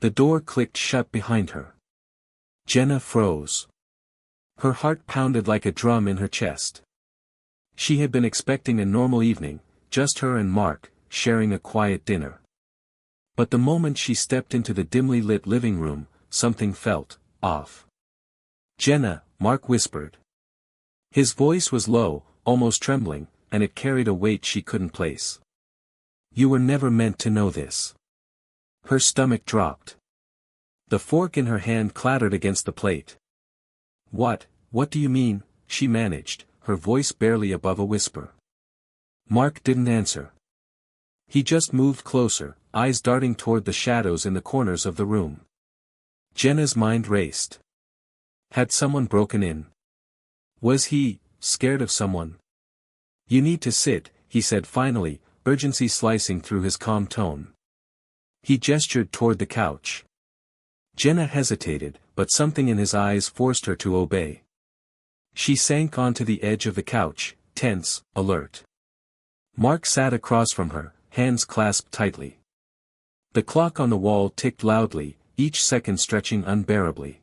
The door clicked shut behind her. Jenna froze. Her heart pounded like a drum in her chest. She had been expecting a normal evening, just her and Mark, sharing a quiet dinner. But the moment she stepped into the dimly lit living room, something felt off. "Jenna," Mark whispered. His voice was low, almost trembling, and it carried a weight she couldn't place. "You were never meant to know this." Her stomach dropped. The fork in her hand clattered against the plate. What do you mean?" she managed, her voice barely above a whisper. Mark didn't answer. He just moved closer, eyes darting toward the shadows in the corners of the room. Jenna's mind raced. Had someone broken in? Was he scared of someone? "You need to sit," he said finally, urgency slicing through his calm tone. He gestured toward the couch. Jenna hesitated, but something in his eyes forced her to obey. She sank onto the edge of the couch, tense, alert. Mark sat across from her, hands clasped tightly. The clock on the wall ticked loudly, each second stretching unbearably.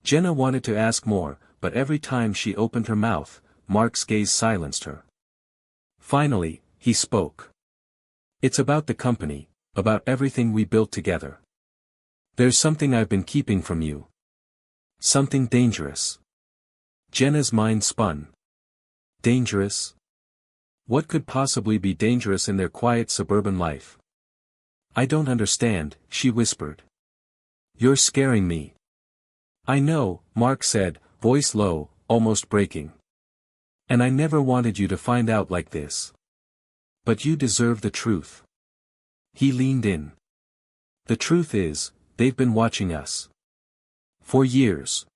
Jenna wanted to ask more, but every time she opened her mouth, Mark's gaze silenced her. Finally, he spoke. "It's about the company, about everything we built together. There's something I've been keeping from you. Something dangerous." Jenna's mind spun. Dangerous? What could possibly be dangerous in their quiet suburban life? "I don't understand," she whispered. "You're scaring me." "I know," Mark said, voice low, almost breaking. "And I never wanted you to find out like this. But you deserve the truth." He leaned in. "The truth is, they've been watching us. For years.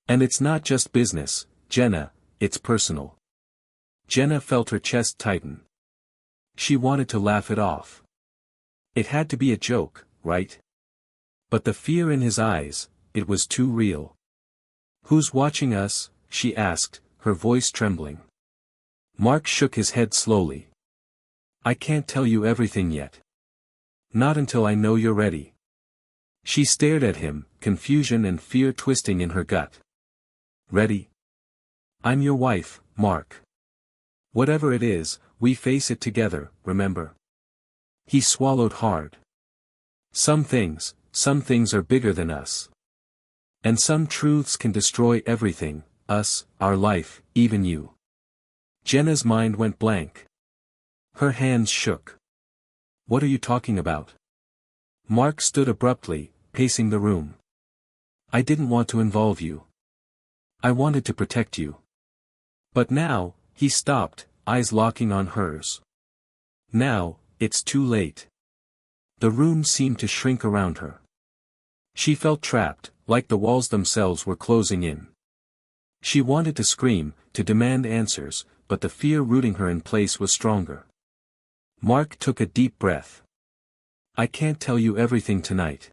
And it's not just business, Jenna, it's personal." Jenna felt her chest tighten. She wanted to laugh it off. It had to be a joke, right? But the fear in his eyes, it was too real. "Who's watching us?" she asked, her voice trembling. Mark shook his head slowly. "I can't tell you everything yet. Not until I know you're ready." She stared at him, confusion and fear twisting in her gut. "Ready? I'm your wife, Mark. Whatever it is, we face it together, remember?" He swallowed hard. Some things are bigger than us. And some truths can destroy everything, us, our life, even you." Jenna's mind went blank. Her hands shook. "What are you talking about?" Mark stood abruptly, pacing the room. "I didn't want to involve you. I wanted to protect you. But now," he stopped, eyes locking on hers. "Now, it's too late." The room seemed to shrink around her. She felt trapped, like the walls themselves were closing in. She wanted to scream, to demand answers, but the fear rooting her in place was stronger. Mark took a deep breath. "I can't tell you everything tonight.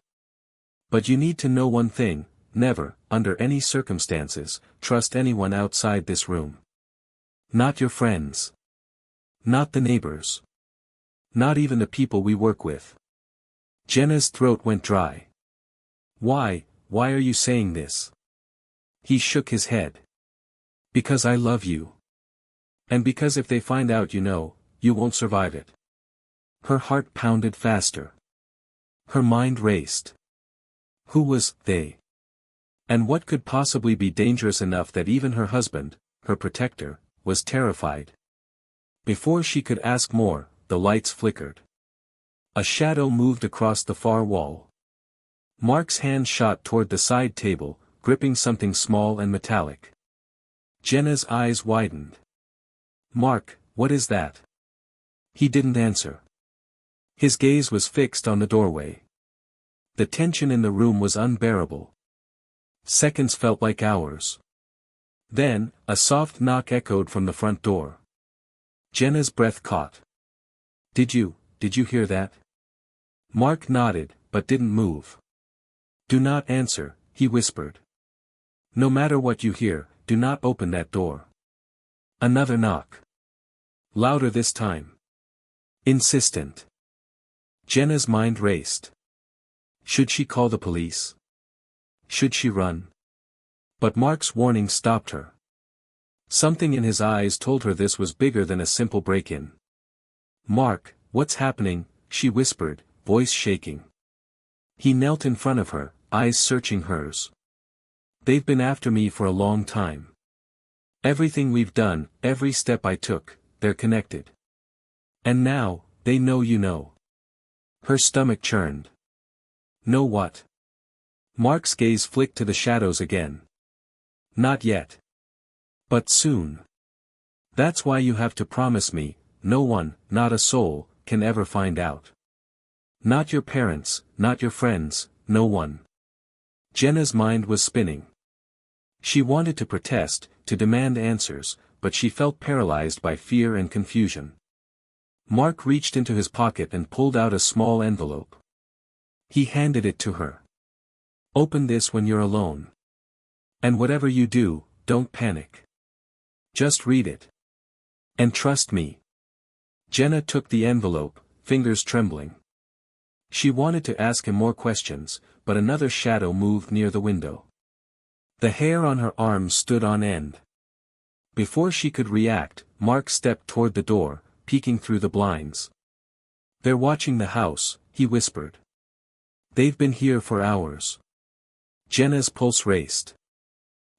But you need to know one thing: never, under any circumstances, trust anyone outside this room. Not your friends. Not the neighbors. Not even the people we work with." Jenna's throat went dry. Why are you saying this?" He shook his head. "Because I love you. And because if they find out you won't survive it." Her heart pounded faster. Her mind raced. Who was they? And what could possibly be dangerous enough that even her husband, her protector, was terrified? Before she could ask more, the lights flickered. A shadow moved across the far wall. Mark's hand shot toward the side table, gripping something small and metallic. Jenna's eyes widened. "Mark, what is that?" He didn't answer. His gaze was fixed on the doorway. The tension in the room was unbearable. Seconds felt like hours. Then, a soft knock echoed from the front door. Jenna's breath caught. Did you hear that?" Mark nodded, but didn't move. "Do not answer," he whispered. "No matter what you hear, do not open that door." Another knock. Louder this time. Insistent. Jenna's mind raced. Should she call the police? Should she run? But Mark's warning stopped her. Something in his eyes told her this was bigger than a simple break-in. "Mark, what's happening?" she whispered, voice shaking. He knelt in front of her, eyes searching hers. "They've been after me for a long time. Everything we've done, every step I took, they're connected. And now, they know you know." Her stomach churned. "Know what?" Mark's gaze flicked to the shadows again. "Not yet. But soon. That's why you have to promise me, no one, not a soul, can ever find out. Not your parents, not your friends, no one." Jenna's mind was spinning. She wanted to protest, to demand answers, but she felt paralyzed by fear and confusion. Mark reached into his pocket and pulled out a small envelope. He handed it to her. "Open this when you're alone. And whatever you do, don't panic. Just read it. And trust me." Jenna took the envelope, fingers trembling. She wanted to ask him more questions, but another shadow moved near the window. The hair on her arms stood on end. Before she could react, Mark stepped toward the door, peeking through the blinds. "They're watching the house," he whispered. "They've been here for hours." Jenna's pulse raced.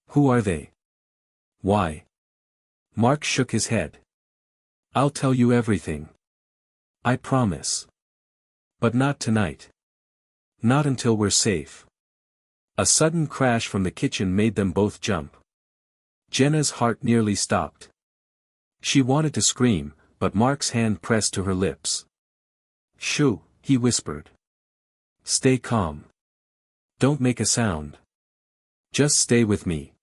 "Who are they? Why?" Mark shook his head. "I'll tell you everything. I promise. But not tonight. Not until we're safe." A sudden crash from the kitchen made them both jump. Jenna's heart nearly stopped. She wanted to scream, but Mark's hand pressed to her lips. "Shoo," he whispered. "Stay calm. Don't make a sound. Just stay with me."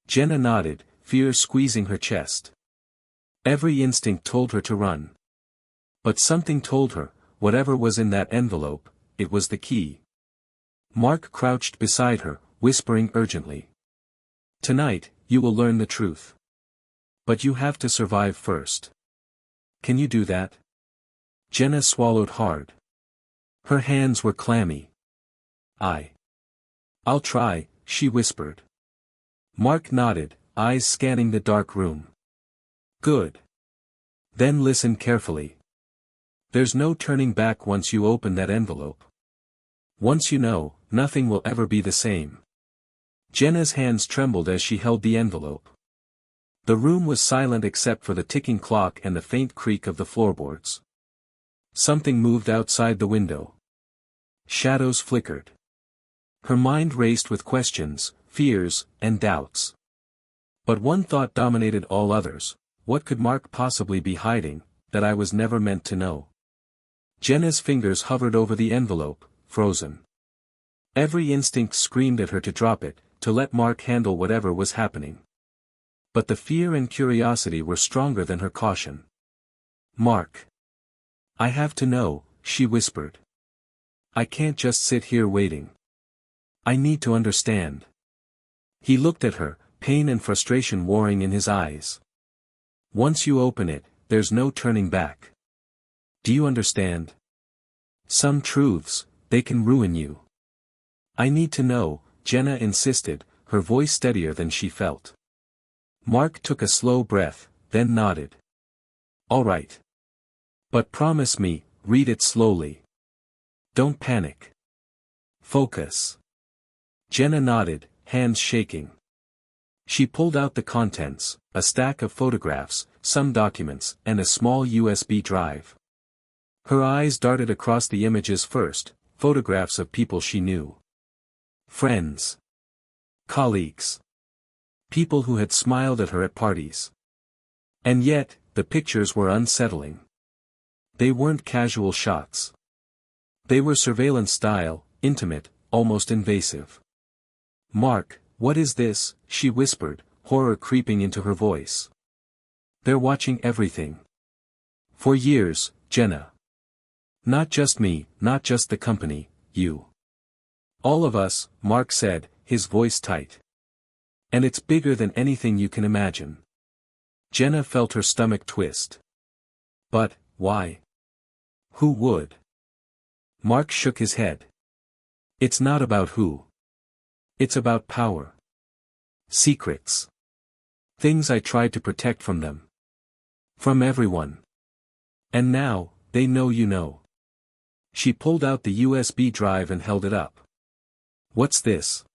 Jenna nodded, fear squeezing her chest. Every instinct told her to run. But something told her, whatever was in that envelope, it was the key. Mark crouched beside her, whispering urgently. "Tonight, you will learn the truth. But you have to survive first. Can you do that?" Jenna swallowed hard. Her hands were clammy. "I'll try," she whispered. Mark nodded, eyes scanning the dark room. "Good. Then listen carefully. There's no turning back once you open that envelope. Once you know, nothing will ever be the same." Jenna's hands trembled as she held the envelope. The room was silent except for the ticking clock and the faint creak of the floorboards. Something moved outside the window. Shadows flickered. Her mind raced with questions, fears, and doubts. But one thought dominated all others: what could Mark possibly be hiding, that I was never meant to know? Jenna's fingers hovered over the envelope, frozen. Every instinct screamed at her to drop it, to let Mark handle whatever was happening. But the fear and curiosity were stronger than her caution. "Mark. I have to know," she whispered. "I can't just sit here waiting. I need to understand." He looked at her, pain and frustration warring in his eyes. "Once you open it, there's no turning back. Do you understand? Some truths, they can ruin you." "I need to know," Jenna insisted, her voice steadier than she felt. Mark took a slow breath, then nodded. "All right. But promise me, read it slowly. Don't panic. Focus." Jenna nodded, hands shaking. She pulled out the contents, a stack of photographs, some documents, and a small USB drive. Her eyes darted across the images first, photographs of people she knew. Friends. Colleagues. People who had smiled at her at parties. And yet, the pictures were unsettling. They weren't casual shots. They were surveillance style, intimate, almost invasive. "Mark, what is this?" she whispered, horror creeping into her voice. "They're watching everything. For years, Jenna. Not just me, not just the company, you. All of us," Mark said, his voice tight. "And it's bigger than anything you can imagine." Jenna felt her stomach twist. "But, why? Who would?" Mark shook his head. It's not about who. It's about power. Secrets. Things I tried to protect from them. From everyone. And now, they know you know. She pulled out the USB drive and held it up. What's this?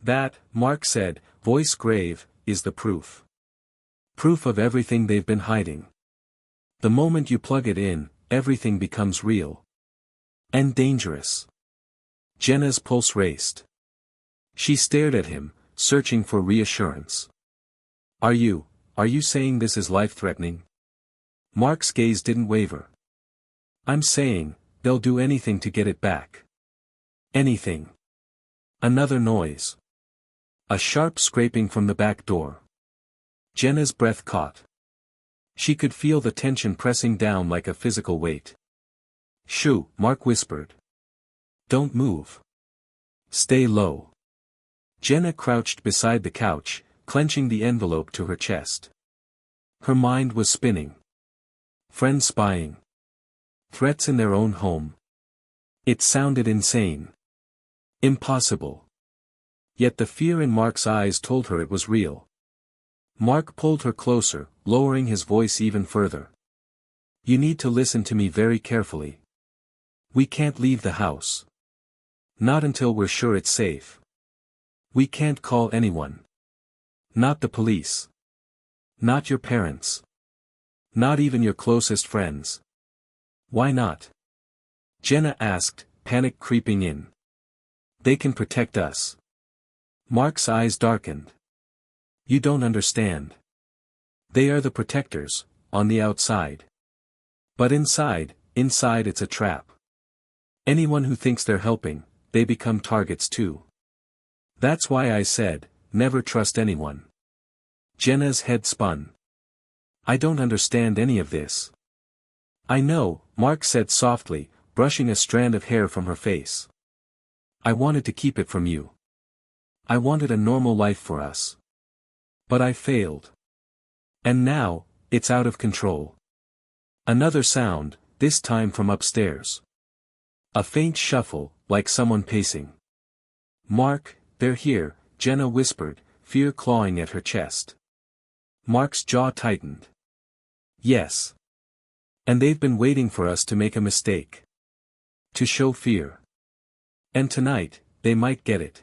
That, Mark said, voice grave, is the proof. Proof of everything they've been hiding. The moment you plug it in, everything becomes real. And dangerous. Jenna's pulse raced. She stared at him, searching for reassurance. Are you saying this is life-threatening? Mark's gaze didn't waver. I'm saying, they'll do anything to get it back. Anything. Another noise. A sharp scraping from the back door. Jenna's breath caught. She could feel the tension pressing down like a physical weight. Shoo, Mark whispered. Don't move. Stay low. Jenna crouched beside the couch, clenching the envelope to her chest. Her mind was spinning. Friends spying. Threats in their own home. It sounded insane. Impossible. Yet the fear in Mark's eyes told her it was real. Mark pulled her closer, lowering his voice even further. You need to listen to me very carefully. We can't leave the house. Not until we're sure it's safe. We can't call anyone. Not the police. Not your parents. Not even your closest friends. Why not? Jenna asked, panic creeping in. They can protect us. Mark's eyes darkened. You don't understand. They are the protectors, on the outside. But inside it's a trap. Anyone who thinks they're helping, they become targets too. That's why I said, never trust anyone. Jenna's head spun. I don't understand any of this. I know, Mark said softly, brushing a strand of hair from her face. I wanted to keep it from you. I wanted a normal life for us. But I failed. And now, it's out of control. Another sound, this time from upstairs. A faint shuffle, like someone pacing. Mark, they're here, Jenna whispered, fear clawing at her chest. Mark's jaw tightened. Yes. And they've been waiting for us to make a mistake. To show fear. And tonight, they might get it.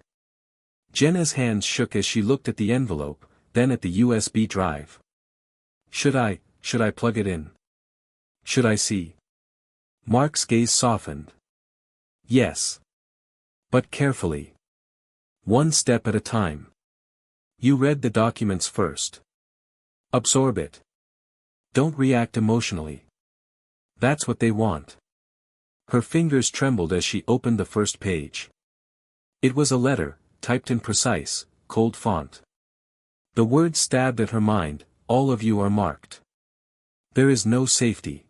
Jenna's hands shook as she looked at the envelope, then at the USB drive. Should I plug it in? Should I see? Mark's gaze softened. Yes. But carefully. One step at a time. You read the documents first. Absorb it. Don't react emotionally. That's what they want. Her fingers trembled as she opened the first page. It was a letter, typed in precise, cold font. The words stabbed at her mind, all of you are marked. There is no safety.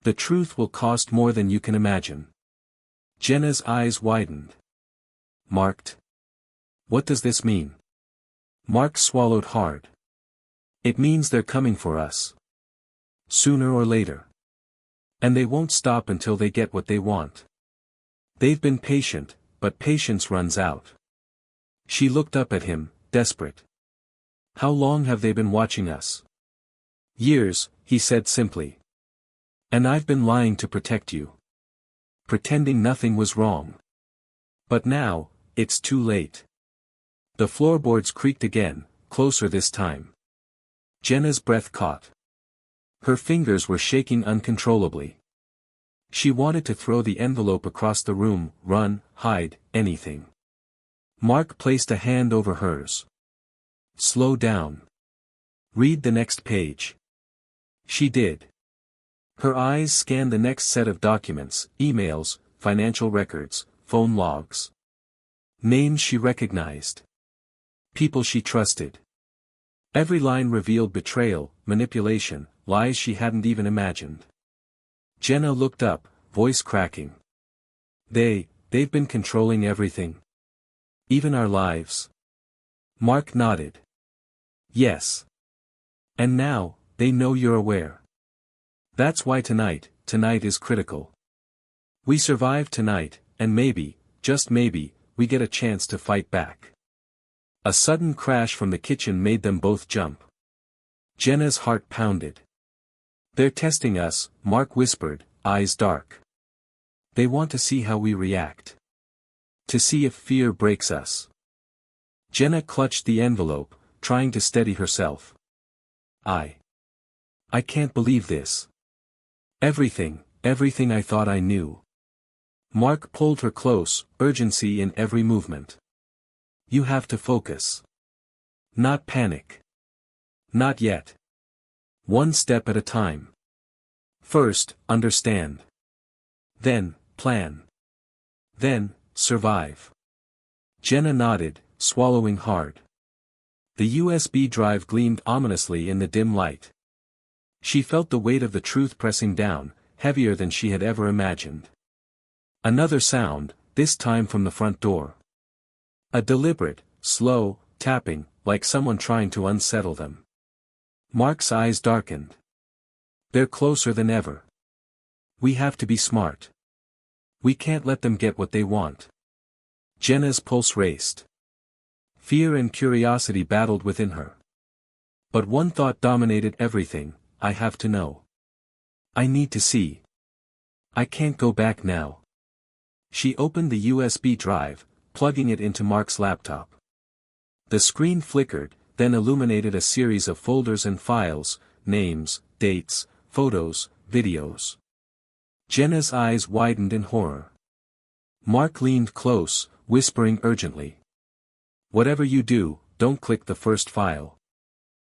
The truth will cost more than you can imagine. Jenna's eyes widened. Marked? What does this mean? Mark swallowed hard. It means they're coming for us. Sooner or later. And they won't stop until they get what they want. They've been patient, but patience runs out. She looked up at him, desperate. How long have they been watching us? Years, he said simply. And I've been lying to protect you. Pretending nothing was wrong. But now, it's too late. The floorboards creaked again, closer this time. Jenna's breath caught. Her fingers were shaking uncontrollably. She wanted to throw the envelope across the room, run, hide, anything. Mark placed a hand over hers. Slow down. Read the next page. She did. Her eyes scanned the next set of documents, emails, financial records, phone logs. Names she recognized. People she trusted. Every line revealed betrayal, manipulation, lies she hadn't even imagined. Jenna looked up, voice cracking. They've been controlling everything. Even our lives. Mark nodded. Yes. And now, they know you're aware. That's why tonight is critical. We survive tonight, and maybe just maybe, we get a chance to fight back. A sudden crash from the kitchen made them both jump. Jenna's heart pounded. They're testing us, Mark whispered, eyes dark. They want to see how we react. To see if fear breaks us. Jenna clutched the envelope, trying to steady herself. I can't believe this. Everything I thought I knew. Mark pulled her close, urgency in every movement. You have to focus. Not panic. Not yet. One step at a time. First, understand. Then, plan. Then, survive. Jenna nodded, swallowing hard. The USB drive gleamed ominously in the dim light. She felt the weight of the truth pressing down, heavier than she had ever imagined. Another sound, this time from the front door. A deliberate, slow, tapping, like someone trying to unsettle them. Mark's eyes darkened. They're closer than ever. We have to be smart. We can't let them get what they want. Jenna's pulse raced. Fear and curiosity battled within her. But one thought dominated everything: I have to know. I need to see. I can't go back now. She opened the USB drive, plugging it into Mark's laptop. The screen flickered, then illuminated a series of folders and files, names, dates, photos, videos. Jenna's eyes widened in horror. Mark leaned close, whispering urgently. Whatever you do, don't click the first file.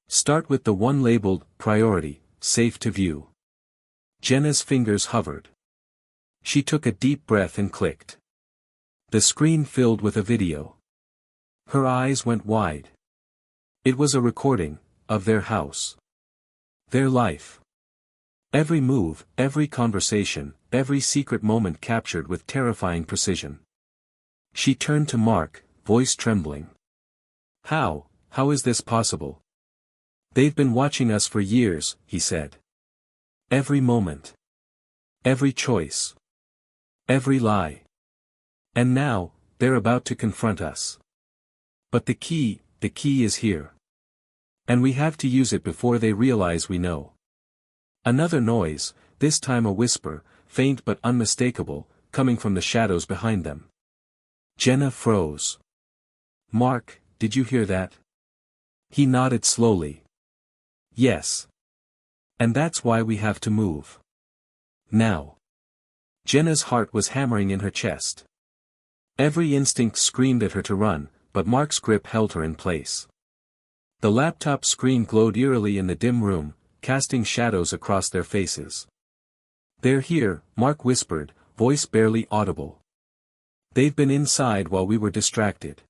Start with the one labeled, Priority, Safe to View. Jenna's fingers hovered. She took a deep breath and clicked. The screen filled with a video. Her eyes went wide. It was a recording, of their house. Their life. Every move, every conversation, every secret moment captured with terrifying precision. She turned to Mark, voice trembling. How is this possible? They've been watching us for years, he said. Every moment. Every choice. Every lie. And now, they're about to confront us. But the key is here. And we have to use it before they realize we know. Another noise, this time a whisper, faint but unmistakable, coming from the shadows behind them. Jenna froze. Mark, did you hear that? He nodded slowly. Yes. And that's why we have to move. Now. Jenna's heart was hammering in her chest. Every instinct screamed at her to run, but Mark's grip held her in place. The laptop screen glowed eerily in the dim room, casting shadows across their faces. They're here, Mark whispered, voice barely audible. They've been inside while we were distracted.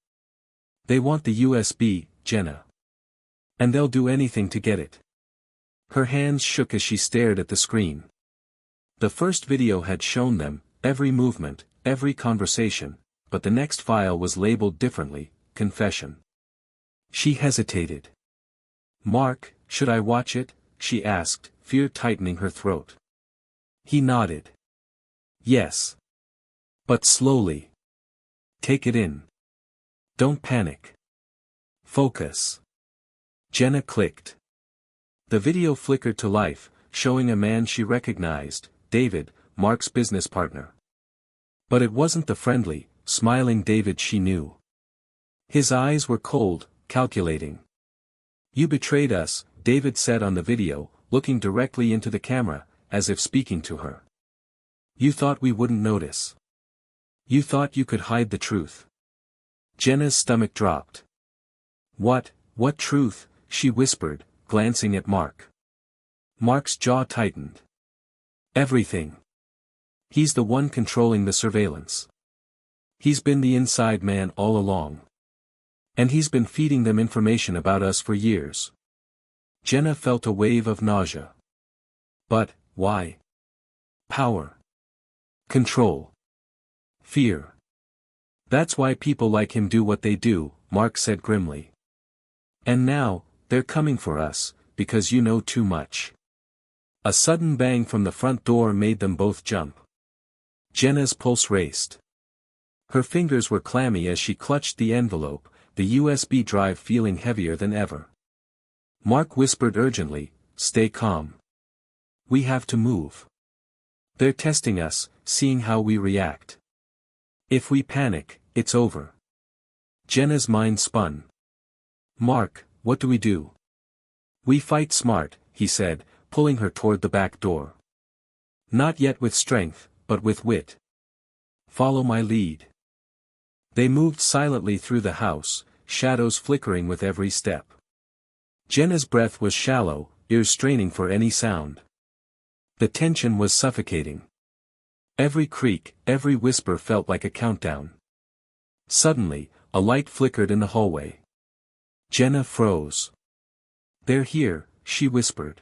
They want the USB, Jenna. And they'll do anything to get it. Her hands shook as she stared at the screen. The first video had shown them, every movement, every conversation, but the next file was labeled differently, confession. She hesitated. Mark, should I watch it? She asked, fear tightening her throat. He nodded. Yes. But slowly. Take it in. Don't panic. Focus. Jenna clicked. The video flickered to life, showing a man she recognized, David, Mark's business partner. But it wasn't the friendly, smiling David she knew. His eyes were cold, calculating. You betrayed us, David said on the video, looking directly into the camera, as if speaking to her. You thought we wouldn't notice. You thought you could hide the truth. Jenna's stomach dropped. What truth? She whispered, glancing at Mark. Mark's jaw tightened. Everything. He's the one controlling the surveillance. He's been the inside man all along. And he's been feeding them information about us for years. Jenna felt a wave of nausea. But, why? Power. Control. Fear. That's why people like him do what they do, Mark said grimly. And now, they're coming for us, because you know too much. A sudden bang from the front door made them both jump. Jenna's pulse raced. Her fingers were clammy as she clutched the envelope, the USB drive feeling heavier than ever. Mark whispered urgently, "Stay calm. We have to move. They're testing us, seeing how we react. If we panic, it's over." Jenna's mind spun. "Mark, what do we do?" "We fight smart," he said, pulling her toward the back door. "Not yet with strength, but with wit. Follow my lead." They moved silently through the house, shadows flickering with every step. Jenna's breath was shallow, ears straining for any sound. The tension was suffocating. Every creak, every whisper felt like a countdown. Suddenly, a light flickered in the hallway. Jenna froze. "They're here," she whispered.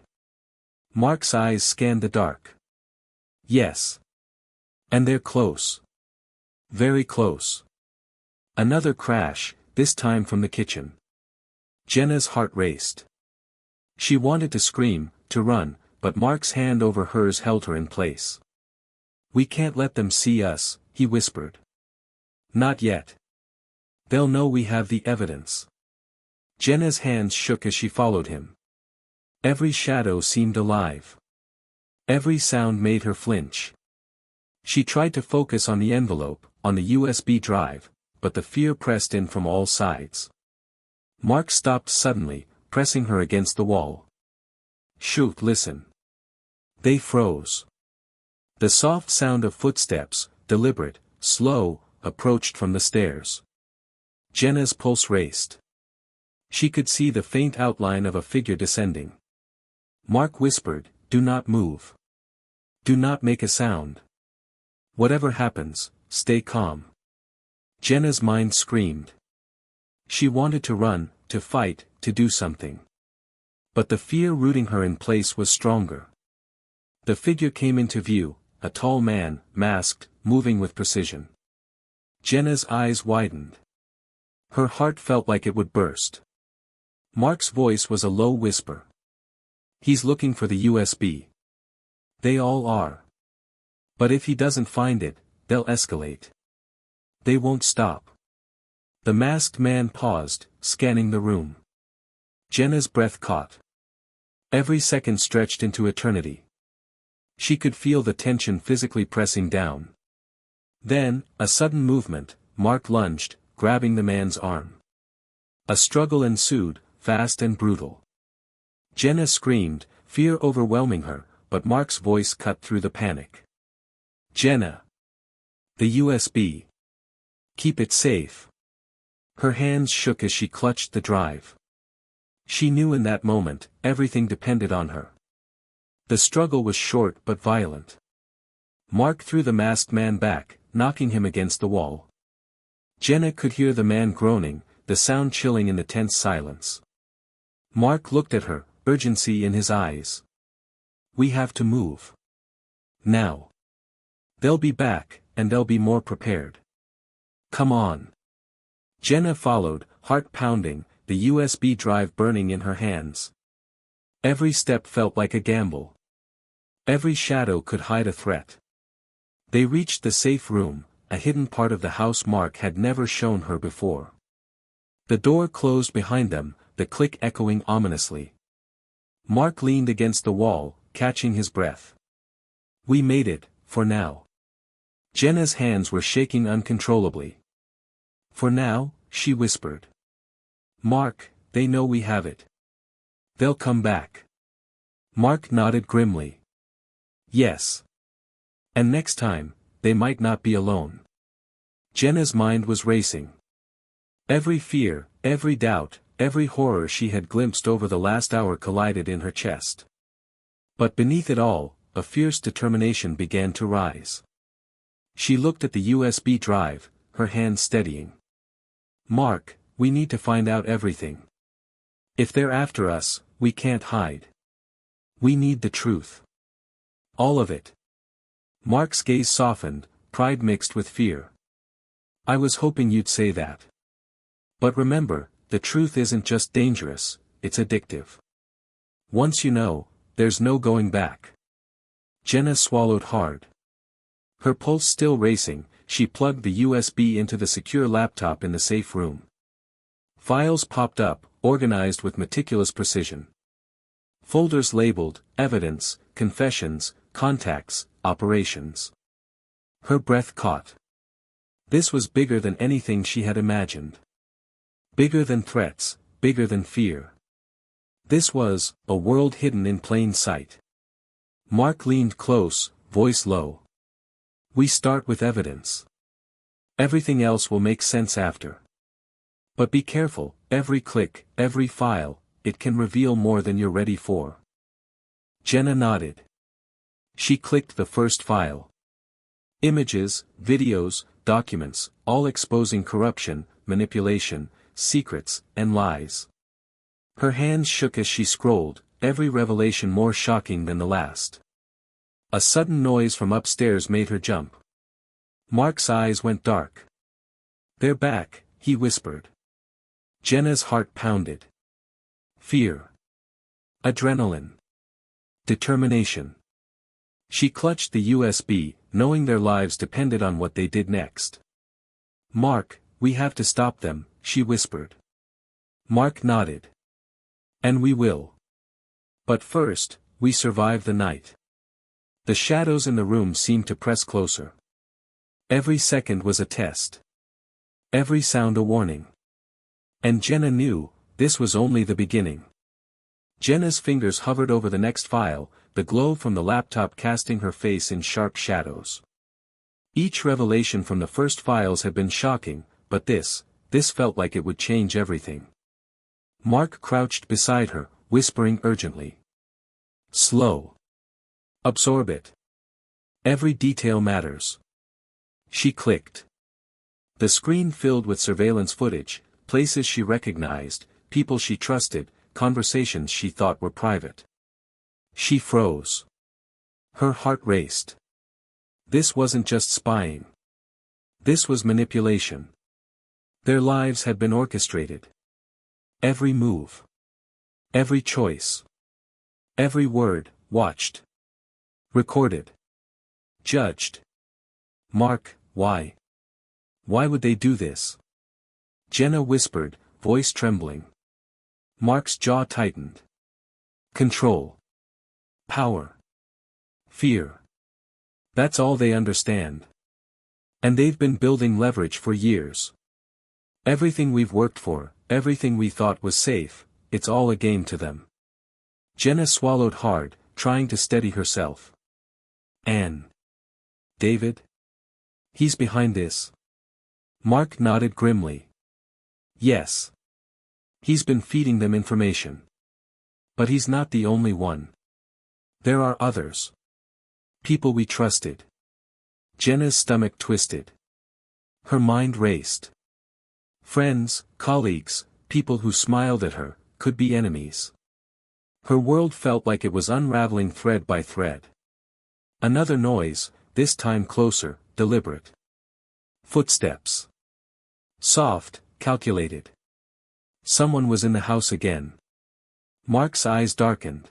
Mark's eyes scanned the dark. "Yes. And they're close. Very close." Another crash, this time from the kitchen. Jenna's heart raced. She wanted to scream, to run, but Mark's hand over hers held her in place. "We can't let them see us," he whispered. "Not yet. They'll know we have the evidence." Jenna's hands shook as she followed him. Every shadow seemed alive. Every sound made her flinch. She tried to focus on the envelope, on the USB drive, but the fear pressed in from all sides. Mark stopped suddenly, pressing her against the wall. "Shoot, listen." They froze. The soft sound of footsteps, deliberate, slow, approached from the stairs. Jenna's pulse raced. She could see the faint outline of a figure descending. Mark whispered, "Do not move. Do not make a sound. Whatever happens, stay calm." Jenna's mind screamed. She wanted to run, to fight, to do something. But the fear rooting her in place was stronger. The figure came into view, a tall man, masked, moving with precision. Jenna's eyes widened. Her heart felt like it would burst. Mark's voice was a low whisper. "He's looking for the USB. They all are. But if he doesn't find it, they'll escalate. They won't stop." The masked man paused, scanning the room. Jenna's breath caught. Every second stretched into eternity. She could feel the tension physically pressing down. Then, a sudden movement, Mark lunged, grabbing the man's arm. A struggle ensued, fast and brutal. Jenna screamed, fear overwhelming her, but Mark's voice cut through the panic. "Jenna! The USB. Keep it safe." Her hands shook as she clutched the drive. She knew in that moment, everything depended on her. The struggle was short but violent. Mark threw the masked man back, knocking him against the wall. Jenna could hear the man groaning, the sound chilling in the tense silence. Mark looked at her, urgency in his eyes. "We have to move. Now. They'll be back, and they'll be more prepared. Come on." Jenna followed, heart pounding, the USB drive burning in her hands. Every step felt like a gamble. Every shadow could hide a threat. They reached the safe room, a hidden part of the house Mark had never shown her before. The door closed behind them, the click echoing ominously. Mark leaned against the wall, catching his breath. "We made it, for now." Jenna's hands were shaking uncontrollably. "For now," she whispered. "Mark, they know we have it. They'll come back." Mark nodded grimly. "Yes. And next time, they might not be alone." Jenna's mind was racing. Every fear, every doubt, every horror she had glimpsed over the last hour collided in her chest. But beneath it all, a fierce determination began to rise. She looked at the USB drive, her hand steadying. "Mark, we need to find out everything. If they're after us, we can't hide. We need the truth. All of it." Mark's gaze softened, pride mixed with fear. "I was hoping you'd say that. But remember, the truth isn't just dangerous, it's addictive. Once you know, there's no going back." Jenna swallowed hard. Her pulse still racing, she plugged the USB into the secure laptop in the safe room. Files popped up, organized with meticulous precision. Folders labeled, evidence, confessions, contacts, operations. Her breath caught. This was bigger than anything she had imagined. Bigger than threats, bigger than fear. This was a world hidden in plain sight. Mark leaned close, voice low. We start with evidence. Everything else will make sense after. But be careful, every click, every file, it can reveal more than you're ready for. Jenna nodded. She clicked the first file. Images, videos, documents, all exposing corruption, manipulation, secrets, and lies. Her hands shook as she scrolled, every revelation more shocking than the last. A sudden noise from upstairs made her jump. Mark's eyes went dark. They're back, he whispered. Jenna's heart pounded. Fear. Adrenaline. Determination. She clutched the USB, knowing their lives depended on what they did next. Mark, we have to stop them, she whispered. Mark nodded. And we will. But first, we survive the night. The shadows in the room seemed to press closer. Every second was a test. Every sound a warning. And Jenna knew, this was only the beginning. Jenna's fingers hovered over the next file, the glow from the laptop casting her face in sharp shadows. Each revelation from the first files had been shocking, but this felt like it would change everything. Mark crouched beside her, whispering urgently. Slow. Absorb it. Every detail matters. She clicked. The screen filled with surveillance footage, places she recognized, people she trusted, conversations she thought were private. She froze. Her heart raced. This wasn't just spying. This was manipulation. Their lives had been orchestrated. Every move. Every choice. Every word, watched. Recorded. Judged. Mark, why? Why would they do this? Jenna whispered, voice trembling. Mark's jaw tightened. Control. Power. Fear. That's all they understand. And they've been building leverage for years. Everything we've worked for, everything we thought was safe, it's all a game to them. Jenna swallowed hard, trying to steady herself. Anne. David? He's behind this. Mark nodded grimly. Yes. He's been feeding them information. But he's not the only one. There are others. People we trusted. Jenna's stomach twisted. Her mind raced. Friends, colleagues, people who smiled at her, could be enemies. Her world felt like it was unraveling thread by thread. Another noise, this time closer, deliberate. Footsteps. Soft, calculated. Someone was in the house again. Mark's eyes darkened.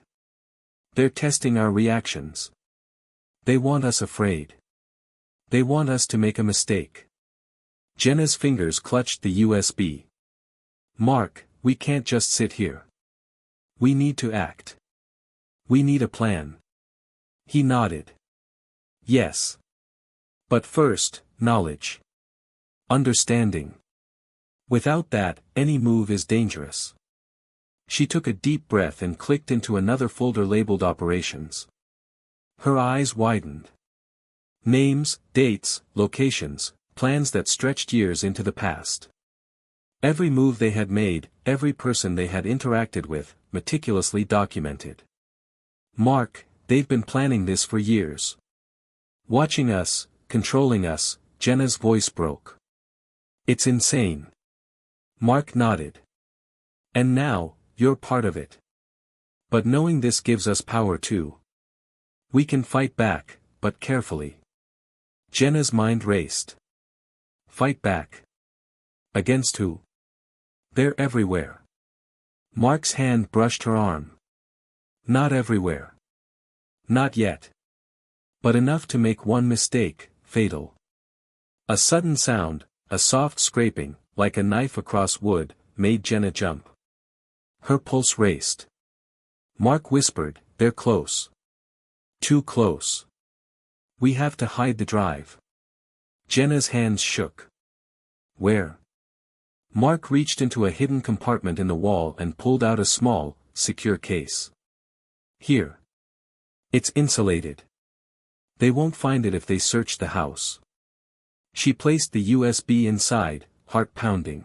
They're testing our reactions. They want us afraid. They want us to make a mistake. Jenna's fingers clutched the USB. Mark, we can't just sit here. We need to act. We need a plan. He nodded. Yes. But first, knowledge. Understanding. Without that, any move is dangerous. She took a deep breath and clicked into another folder labeled Operations. Her eyes widened. Names, dates, locations, plans that stretched years into the past. Every move they had made, every person they had interacted with, meticulously documented. Mark, they've been planning this for years. Watching us, controlling us, Jenna's voice broke. It's insane. Mark nodded. And now, you're part of it. But knowing this gives us power too. We can fight back, but carefully. Jenna's mind raced. Fight back. Against who? They're everywhere. Mark's hand brushed her arm. Not everywhere. Not yet. But enough to make one mistake, fatal. A sudden sound, a soft scraping, like a knife across wood, made Jenna jump. Her pulse raced. Mark whispered, "They're close. Too close. We have to hide the drive." Jenna's hands shook. "Where?" Mark reached into a hidden compartment in the wall and pulled out a small, secure case. "Here. It's insulated. They won't find it if they search the house." She placed the USB inside, heart pounding.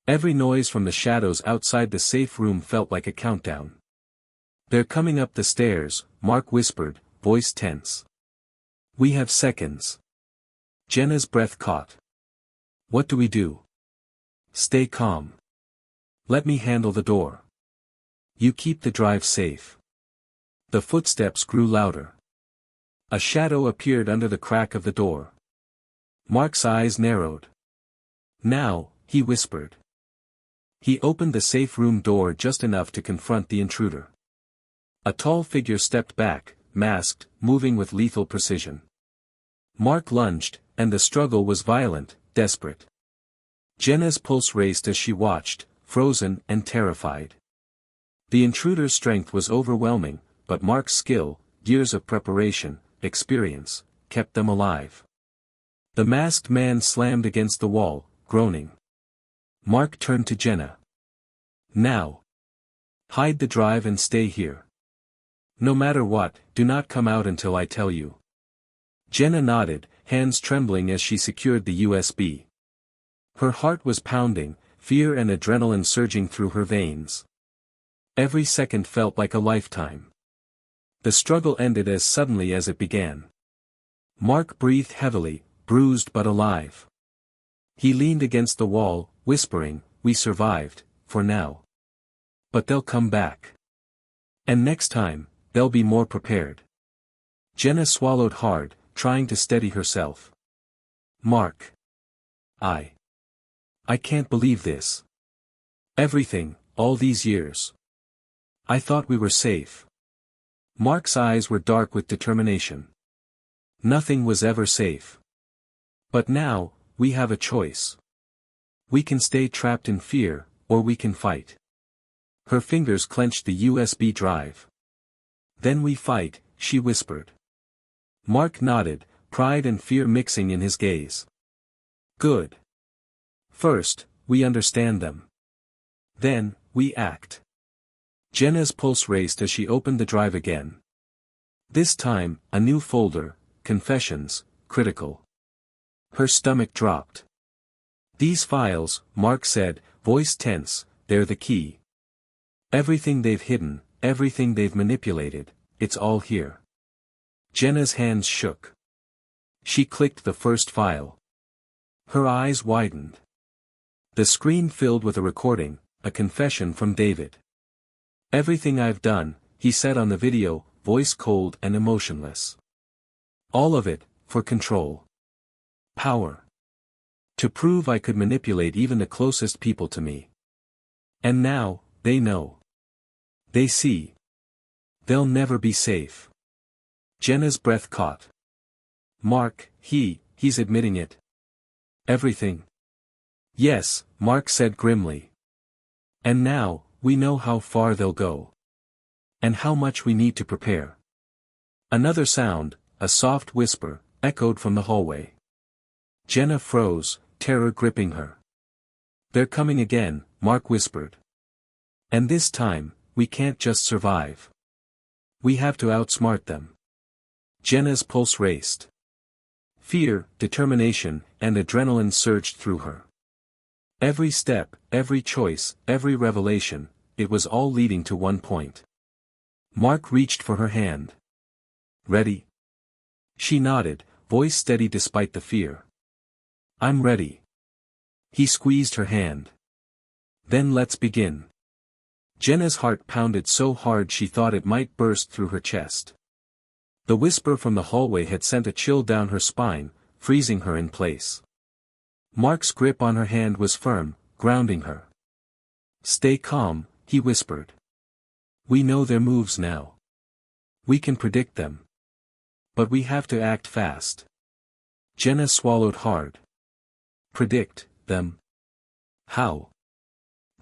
Every noise from the shadows outside the safe room felt like a countdown. "They're coming up the stairs," Mark whispered, voice tense. "We have seconds." Jenna's breath caught. "What do we do?" "Stay calm. Let me handle the door. You keep the drive safe." The footsteps grew louder. A shadow appeared under the crack of the door. Mark's eyes narrowed. "Now," he whispered. He opened the safe room door just enough to confront the intruder. A tall figure stepped back, masked, moving with lethal precision. Mark lunged, and the struggle was violent, desperate. Jenna's pulse raced as she watched, frozen and terrified. The intruder's strength was overwhelming, but Mark's skill, years of preparation, experience, kept them alive. The masked man slammed against the wall, groaning. Mark turned to Jenna. "Now. Hide the drive and stay here. No matter what, do not come out until I tell you." Jenna nodded, hands trembling as she secured the USB. Her heart was pounding, fear and adrenaline surging through her veins. Every second felt like a lifetime. The struggle ended as suddenly as it began. Mark breathed heavily, bruised but alive. He leaned against the wall, whispering, "We survived, for now. But they'll come back. And next time, they'll be more prepared." Jenna swallowed hard, trying to steady herself. "Mark. I can't believe this. Everything, all these years. I thought we were safe." Mark's eyes were dark with determination. "Nothing was ever safe. But now, we have a choice. We can stay trapped in fear, or we can fight." Her fingers clenched the USB drive. "Then we fight," she whispered. Mark nodded, pride and fear mixing in his gaze. "Good. First, we understand them. Then, we act." Jenna's pulse raced as she opened the drive again. This time, a new folder, confessions, critical. Her stomach dropped. "These files," Mark said, voice tense, "they're the key. Everything they've hidden, everything they've manipulated, it's all here." Jenna's hands shook. She clicked the first file. Her eyes widened. The screen filled with a recording, a confession from David. "Everything I've done," he said on the video, voice cold and emotionless. "All of it, for control. Power. To prove I could manipulate even the closest people to me. And now, they know. They see. They'll never be safe." Jenna's breath caught. "Mark, he's admitting it. Everything." "Yes," Mark said grimly. "And now, we know how far they'll go. And how much we need to prepare." Another sound, a soft whisper, echoed from the hallway. Jenna froze, terror gripping her. "They're coming again," Mark whispered. "And this time, we can't just survive. We have to outsmart them." Jenna's pulse raced. Fear, determination, and adrenaline surged through her. Every step, every choice, every revelation, it was all leading to one point. Mark reached for her hand. "Ready?" She nodded, voice steady despite the fear. "I'm ready." He squeezed her hand. "Then let's begin." Jenna's heart pounded so hard she thought it might burst through her chest. The whisper from the hallway had sent a chill down her spine, freezing her in place. Mark's grip on her hand was firm, grounding her. "Stay calm," he whispered. "We know their moves now. We can predict them. But we have to act fast." Jenna swallowed hard. Predict them? How?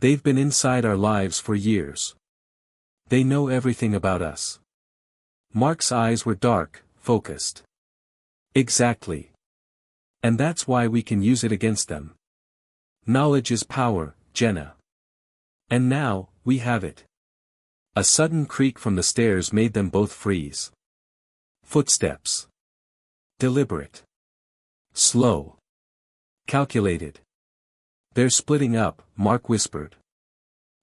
They've been inside our lives for years. They know everything about us. Mark's eyes were dark, focused. Exactly. And that's why we can use it against them. Knowledge is power, Jenna. And now, we have it. A sudden creak from the stairs made them both freeze. Footsteps. Deliberate. Slow. Calculated. They're splitting up, Mark whispered.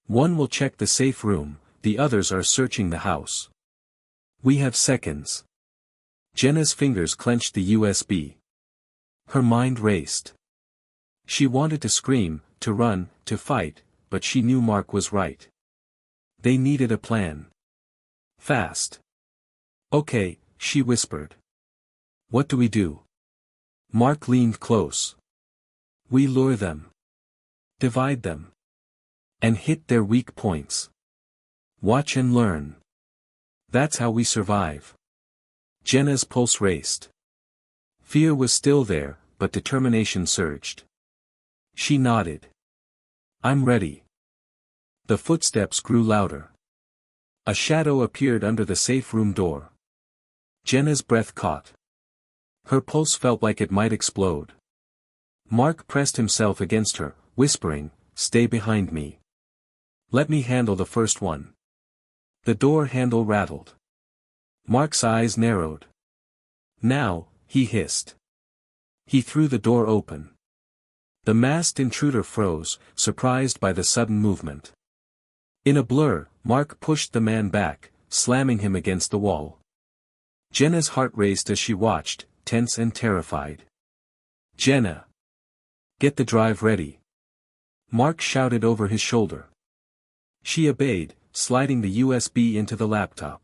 One will check the safe room, the others are searching the house. We have seconds. Jenna's fingers clenched the USB. Her mind raced. She wanted to scream, to run, to fight, but she knew Mark was right. They needed a plan. Fast. Okay, she whispered. What do we do? Mark leaned close. We lure them. Divide them. And hit their weak points. Watch and learn. That's how we survive. Jenna's pulse raced. Fear was still there, but determination surged. She nodded. I'm ready. The footsteps grew louder. A shadow appeared under the safe room door. Jenna's breath caught. Her pulse felt like it might explode. Mark pressed himself against her, whispering, "Stay behind me. Let me handle the first one." The door handle rattled. Mark's eyes narrowed. Now, he hissed. He threw the door open. The masked intruder froze, surprised by the sudden movement. In a blur, Mark pushed the man back, slamming him against the wall. Jenna's heart raced as she watched, tense and terrified. "Jenna! Get the drive ready!" Mark shouted over his shoulder. She obeyed, sliding the USB into the laptop.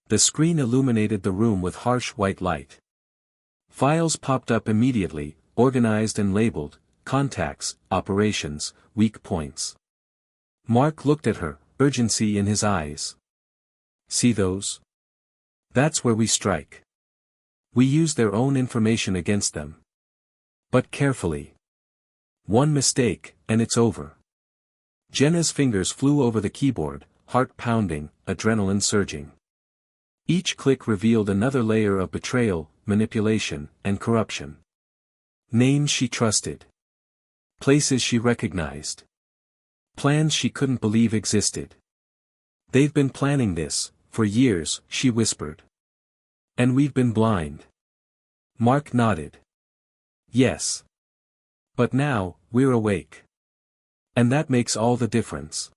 The screen illuminated the room with harsh white light. Files popped up immediately, organized and labeled, contacts, operations, weak points. Mark looked at her, urgency in his eyes. See those? That's where we strike. We use their own information against them. But carefully. One mistake, and it's over. Jenna's fingers flew over the keyboard, heart pounding, adrenaline surging. Each click revealed another layer of betrayal, manipulation, and corruption. Names she trusted. Places she recognized. Plans she couldn't believe existed. They've been planning this, for years, she whispered. And we've been blind. Mark nodded. Yes. But now, we're awake. And that makes all the difference.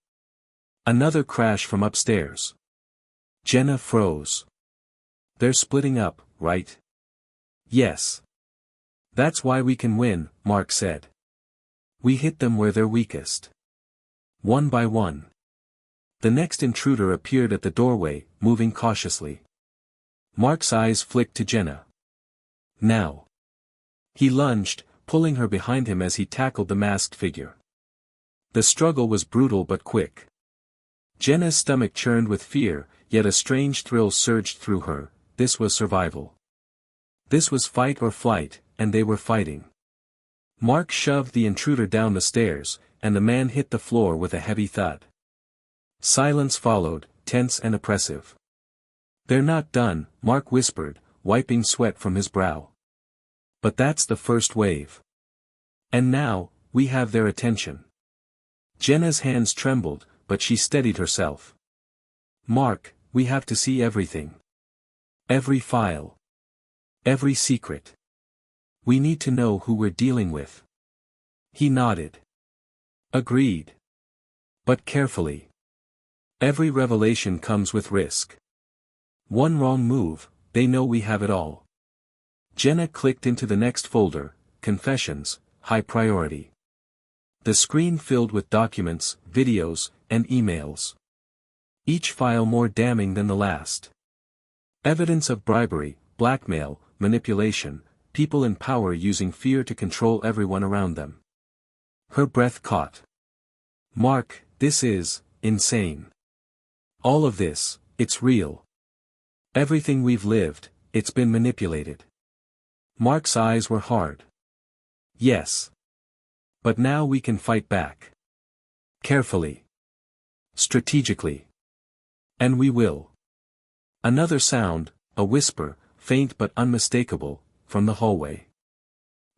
Another crash from upstairs. Jenna froze. They're splitting up, right? Yes. That's why we can win, Mark said. We hit them where they're weakest. One by one. The next intruder appeared at the doorway, moving cautiously. Mark's eyes flicked to Jenna. Now. He lunged, pulling her behind him as he tackled the masked figure. The struggle was brutal but quick. Jenna's stomach churned with fear, yet a strange thrill surged through her. This was survival. This was fight or flight, and they were fighting. Mark shoved the intruder down the stairs, and the man hit the floor with a heavy thud. Silence followed, tense and oppressive. They're not done, Mark whispered, wiping sweat from his brow. But that's the first wave. And now, we have their attention. Jenna's hands trembled, but she steadied herself. Mark, we have to see everything. Every file. Every secret. We need to know who we're dealing with. He nodded. Agreed. But carefully. Every revelation comes with risk. One wrong move, they know we have it all. Jenna clicked into the next folder, Confessions, high priority. The screen filled with documents, videos, and emails. Each file more damning than the last. Evidence of bribery, blackmail, manipulation, people in power using fear to control everyone around them. Her breath caught. Mark, this is insane. All of this, it's real. Everything we've lived, it's been manipulated. Mark's eyes were hard. Yes. But now we can fight back. Carefully. Strategically. And we will. Another sound, a whisper, faint but unmistakable, from the hallway.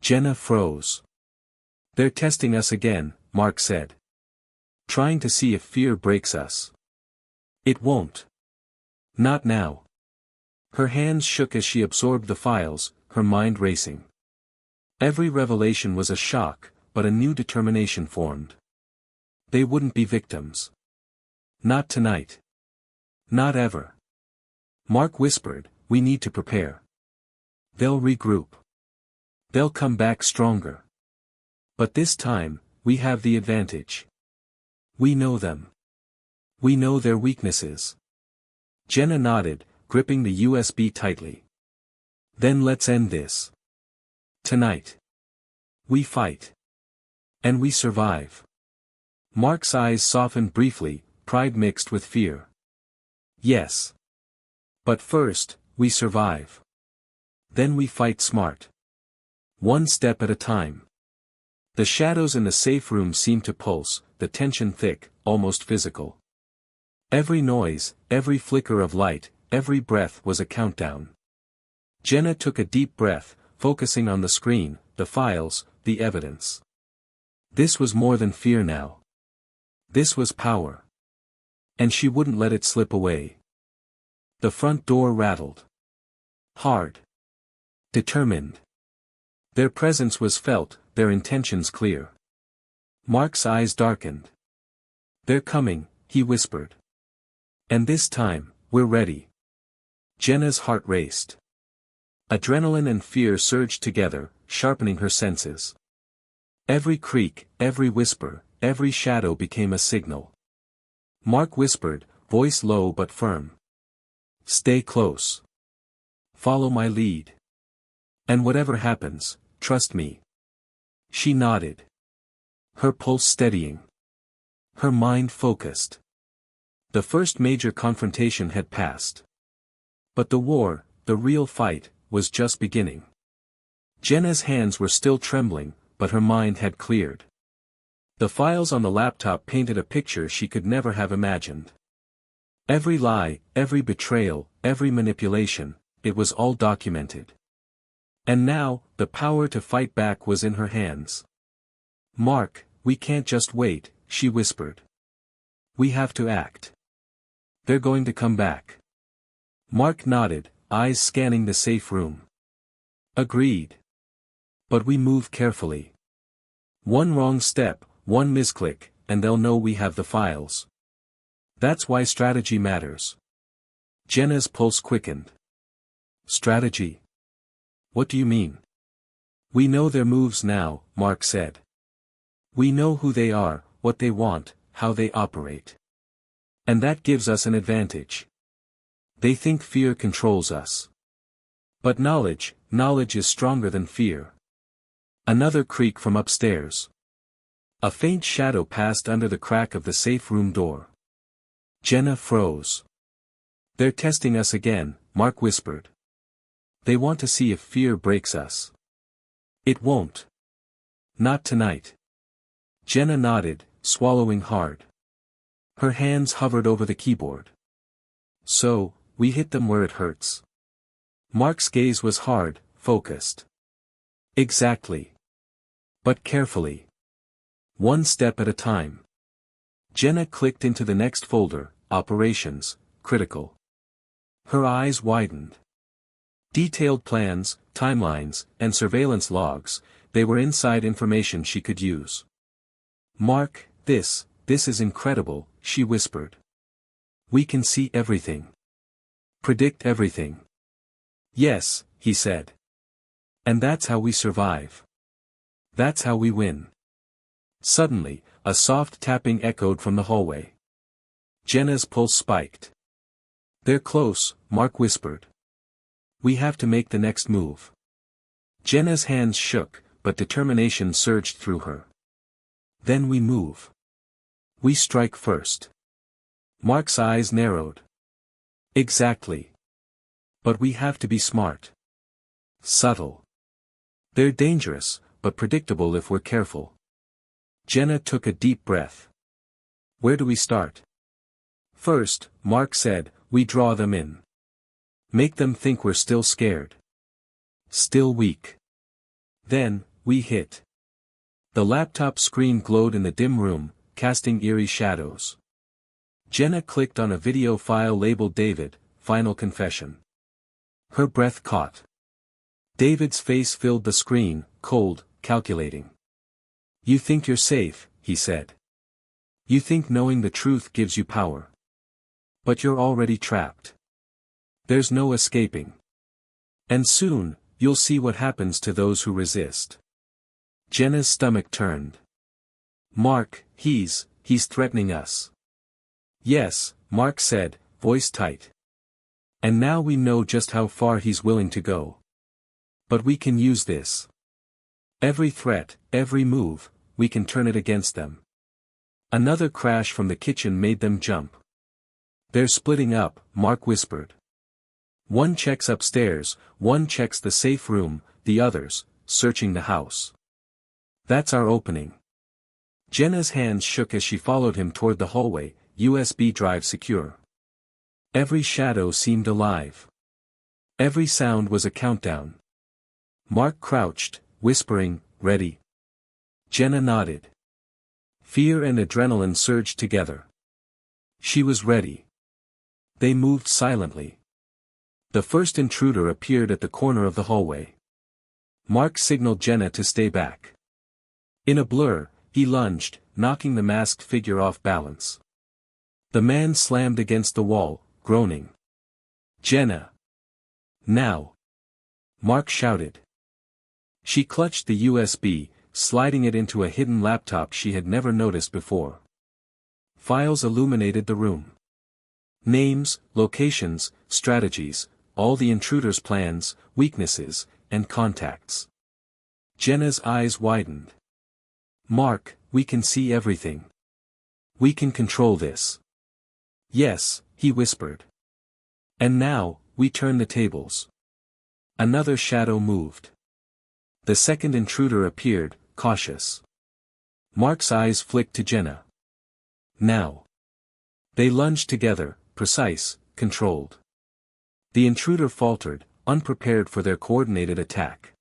Jenna froze. They're testing us again, Mark said. Trying to see if fear breaks us. It won't. Not now. Her hands shook as she absorbed the files, her mind racing. Every revelation was a shock, but a new determination formed. They wouldn't be victims. Not tonight. Not ever. Mark whispered, we need to prepare. They'll regroup. They'll come back stronger. But this time, we have the advantage. We know them. We know their weaknesses. Jenna nodded, gripping the USB tightly. Then let's end this. Tonight. We fight. And we survive. Mark's eyes softened briefly, pride mixed with fear. Yes. But first, we survive. Then we fight smart. One step at a time. The shadows in the safe room seemed to pulse, the tension thick, almost physical. Every noise, every flicker of light, every breath was a countdown. Jenna took a deep breath, focusing on the screen, the files, the evidence. This was more than fear now. This was power. And she wouldn't let it slip away. The front door rattled. Hard. Determined. Their presence was felt, their intentions clear. Mark's eyes darkened. They're coming, he whispered. And this time, we're ready. Jenna's heart raced. Adrenaline and fear surged together, sharpening her senses. Every creak, every whisper, every shadow became a signal. Mark whispered, voice low but firm. Stay close. Follow my lead. And whatever happens, trust me. She nodded. Her pulse steadying. Her mind focused. The first major confrontation had passed. But the war, the real fight, was just beginning. Jenna's hands were still trembling, but her mind had cleared. The files on the laptop painted a picture she could never have imagined. Every lie, every betrayal, every manipulation, it was all documented. And now, the power to fight back was in her hands. Mark, we can't just wait, she whispered. We have to act. They're going to come back. Mark nodded, eyes scanning the safe room. Agreed. But we move carefully. One wrong step, one misclick, and they'll know we have the files. That's why strategy matters. Jenna's pulse quickened. Strategy? What do you mean? We know their moves now, Mark said. We know who they are, what they want, how they operate. And that gives us an advantage. They think fear controls us. But knowledge is stronger than fear. Another creak from upstairs. A faint shadow passed under the crack of the safe room door. Jenna froze. They're testing us again, Mark whispered. They want to see if fear breaks us. It won't. Not tonight. Jenna nodded, swallowing hard. Her hands hovered over the keyboard. So, we hit them where it hurts. Mark's gaze was hard, focused. Exactly. But carefully. One step at a time. Jenna clicked into the next folder, Operations, Critical. Her eyes widened. Detailed plans, timelines, and surveillance logs, they were inside information she could use. Mark, this is incredible, she whispered. We can see everything. Predict everything. Yes, he said. And that's how we survive. That's how we win. Suddenly, a soft tapping echoed from the hallway. Jenna's pulse spiked. They're close, Mark whispered. We have to make the next move. Jenna's hands shook, but determination surged through her. Then we move. We strike first. Mark's eyes narrowed. Exactly. But we have to be smart. Subtle. They're dangerous, but predictable if we're careful. Jenna took a deep breath. Where do we start? First, Mark said, we draw them in. Make them think we're still scared. Still weak. Then, we hit. The laptop screen glowed in the dim room, casting eerie shadows. Jenna clicked on a video file labeled David, Final Confession. Her breath caught. David's face filled the screen, cold, calculating. You think you're safe, he said. You think knowing the truth gives you power. But you're already trapped. There's no escaping. And soon, you'll see what happens to those who resist. Jenna's stomach turned. Mark, he's threatening us. Yes, Mark said, voice tight. And now we know just how far he's willing to go. But we can use this. Every threat, every move, we can turn it against them. Another crash from the kitchen made them jump. They're splitting up, Mark whispered. One checks upstairs, one checks the safe room, the others, searching the house. That's our opening. Jenna's hands shook as she followed him toward the hallway, USB drive secure. Every shadow seemed alive. Every sound was a countdown. Mark crouched, whispering, ready. Jenna nodded. Fear and adrenaline surged together. She was ready. They moved silently. The first intruder appeared at the corner of the hallway. Mark signaled Jenna to stay back. In a blur, he lunged, knocking the masked figure off balance. The man slammed against the wall, groaning. Jenna! Now! Mark shouted. She clutched the USB, sliding it into a hidden laptop she had never noticed before. Files illuminated the room. Names, locations, strategies, all the intruder's plans, weaknesses, and contacts. Jenna's eyes widened. Mark, we can see everything. We can control this. Yes, he whispered. And now, we turn the tables. Another shadow moved. The second intruder appeared, cautious. Mark's eyes flicked to Jenna. Now. They lunged together, precise, controlled. The intruder faltered, unprepared for their coordinated attack.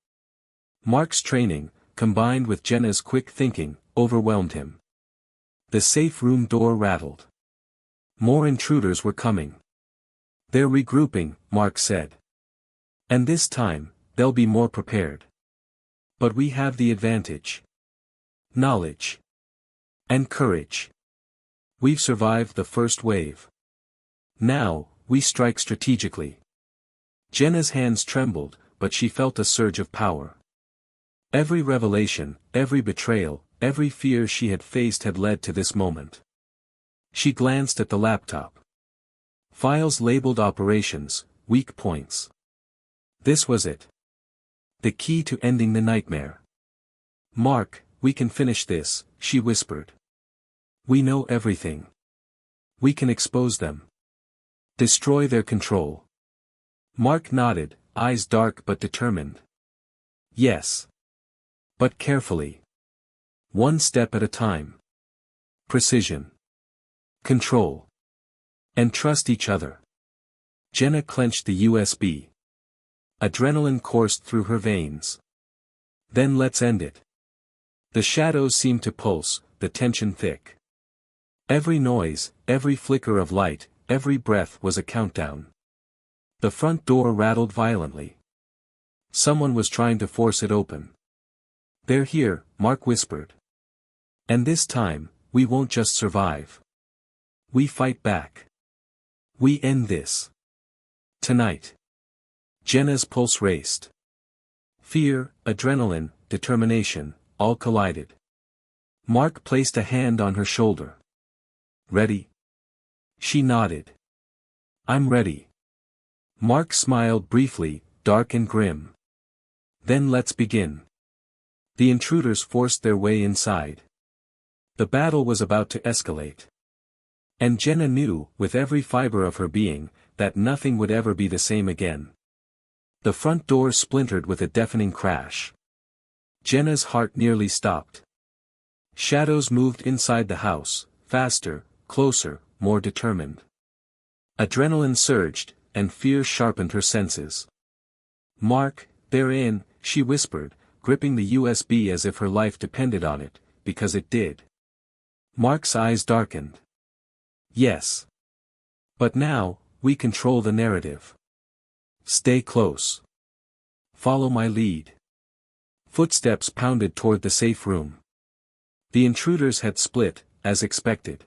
Mark's training, combined with Jenna's quick thinking, overwhelmed him. The safe room door rattled. More intruders were coming. They're regrouping, Mark said. And this time, they'll be more prepared. But we have the advantage. Knowledge. And courage. We've survived the first wave. Now, we strike strategically. Jenna's hands trembled, but she felt a surge of power. Every revelation, every betrayal, every fear she had faced had led to this moment. She glanced at the laptop. Files labeled operations, weak points. This was it. The key to ending the nightmare. Mark, we can finish this, she whispered. We know everything. We can expose them. Destroy their control. Mark nodded, eyes dark but determined. Yes. But carefully. One step at a time. Precision. Control. And trust each other. Jenna clenched the USB. Adrenaline coursed through her veins. Then let's end it. The shadows seemed to pulse, the tension thick. Every noise, every flicker of light, every breath was a countdown. The front door rattled violently. Someone was trying to force it open. They're here, Mark whispered. And this time, we won't just survive. We fight back. We end this. Tonight. Jenna's pulse raced. Fear, adrenaline, determination, all collided. Mark placed a hand on her shoulder. Ready? She nodded. I'm ready. Mark smiled briefly, dark and grim. Then let's begin. The intruders forced their way inside. The battle was about to escalate. And Jenna knew, with every fiber of her being, that nothing would ever be the same again. The front door splintered with a deafening crash. Jenna's heart nearly stopped. Shadows moved inside the house, faster, closer, more determined. Adrenaline surged, and fear sharpened her senses. "Mark, they're in," she whispered, gripping the USB as if her life depended on it, because it did. Mark's eyes darkened. "Yes. But now, we control the narrative. Stay close. Follow my lead." Footsteps pounded toward the safe room. The intruders had split, as expected.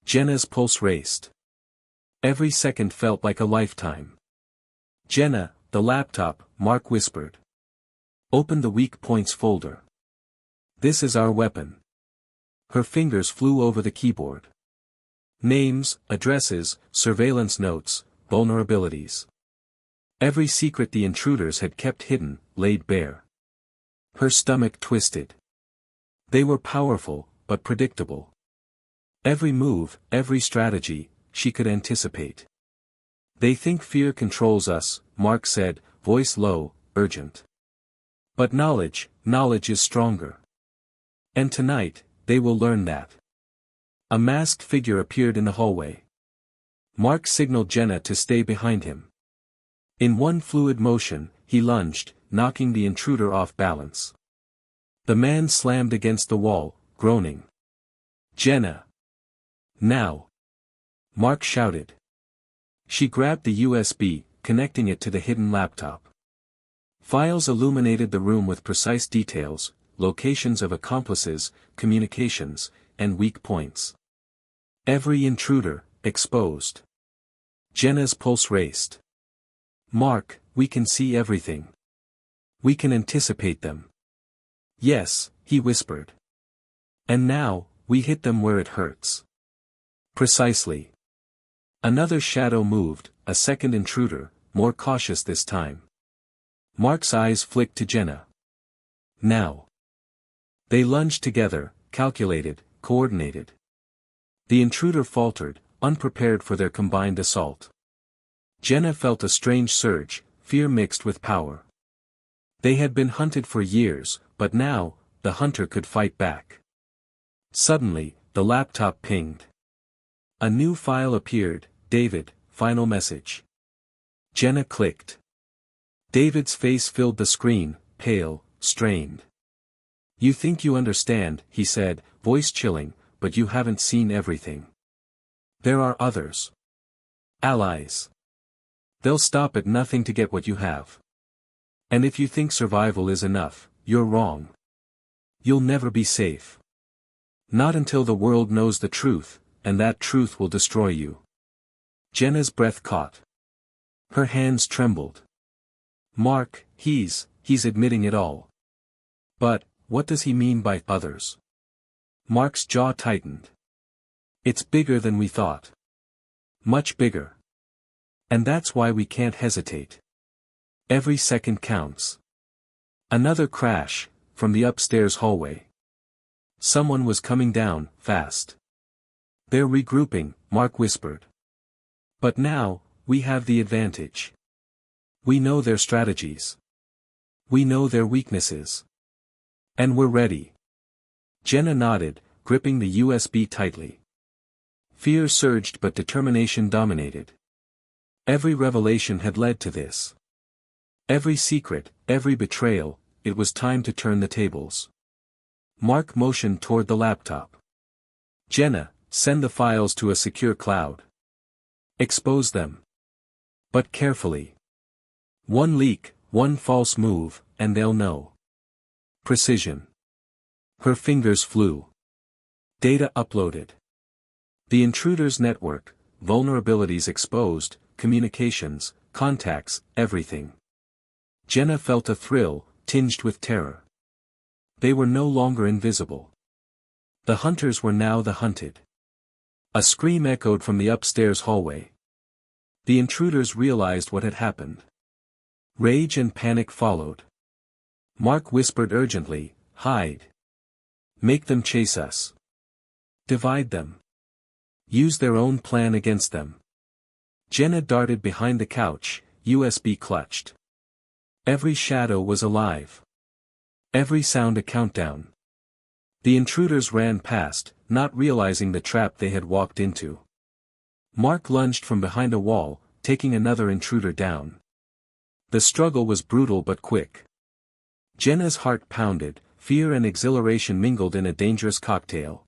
Jenna's pulse raced. Every second felt like a lifetime. "Jenna, the laptop," Mark whispered. "Open the weak points folder. This is our weapon." Her fingers flew over the keyboard. Names, addresses, surveillance notes, vulnerabilities. Every secret the intruders had kept hidden, laid bare. Her stomach twisted. They were powerful, but predictable. Every move, every strategy, she could anticipate. "They think fear controls us," Mark said, voice low, urgent. "But knowledge is stronger. And tonight, they will learn that." A masked figure appeared in the hallway. Mark signaled Jenna to stay behind him. In one fluid motion, he lunged, knocking the intruder off balance. The man slammed against the wall, groaning. "Jenna! Now!" Mark shouted. She grabbed the USB, connecting it to the hidden laptop. Files illuminated the room with precise details, locations of accomplices, communications, and weak points. Every intruder, exposed. Jenna's pulse raced. "Mark, we can see everything. We can anticipate them." "Yes," he whispered. "And now, we hit them where it hurts." Precisely. Another shadow moved, a second intruder, more cautious this time. Mark's eyes flicked to Jenna. "Now." They lunged together, calculated, coordinated. The intruder faltered, unprepared for their combined assault. Jenna felt a strange surge, fear mixed with power. They had been hunted for years, but now, the hunter could fight back. Suddenly, the laptop pinged. A new file appeared, "David, final message." Jenna clicked. David's face filled the screen, pale, strained. "You think you understand," he said, voice chilling, "but you haven't seen everything. There are others. Allies. They'll stop at nothing to get what you have. And if you think survival is enough, you're wrong. You'll never be safe. Not until the world knows the truth, and that truth will destroy you." Jenna's breath caught. Her hands trembled. "Mark, he's admitting it all. But, what does he mean by others?" Mark's jaw tightened. "It's bigger than we thought. Much bigger. And that's why we can't hesitate. Every second counts." Another crash, from the upstairs hallway. Someone was coming down, fast. "They're regrouping," Mark whispered. "But now, we have the advantage. We know their strategies. We know their weaknesses. And we're ready." Jenna nodded, gripping the USB tightly. Fear surged but determination dominated. Every revelation had led to this. Every secret, every betrayal, it was time to turn the tables. Mark motioned toward the laptop. "Jenna, send the files to a secure cloud. Expose them. But carefully. One leak, one false move, and they'll know." Precision. Her fingers flew. Data uploaded. The intruder's network, vulnerabilities exposed, communications, contacts, everything. Jenna felt a thrill, tinged with terror. They were no longer invisible. The hunters were now the hunted. A scream echoed from the upstairs hallway. The intruders realized what had happened. Rage and panic followed. Mark whispered urgently, "Hide. Make them chase us. Divide them. Use their own plan against them." Jenna darted behind the couch, USB clutched. Every shadow was alive. Every sound a countdown. The intruders ran past, not realizing the trap they had walked into. Mark lunged from behind a wall, taking another intruder down. The struggle was brutal but quick. Jenna's heart pounded, fear and exhilaration mingled in a dangerous cocktail.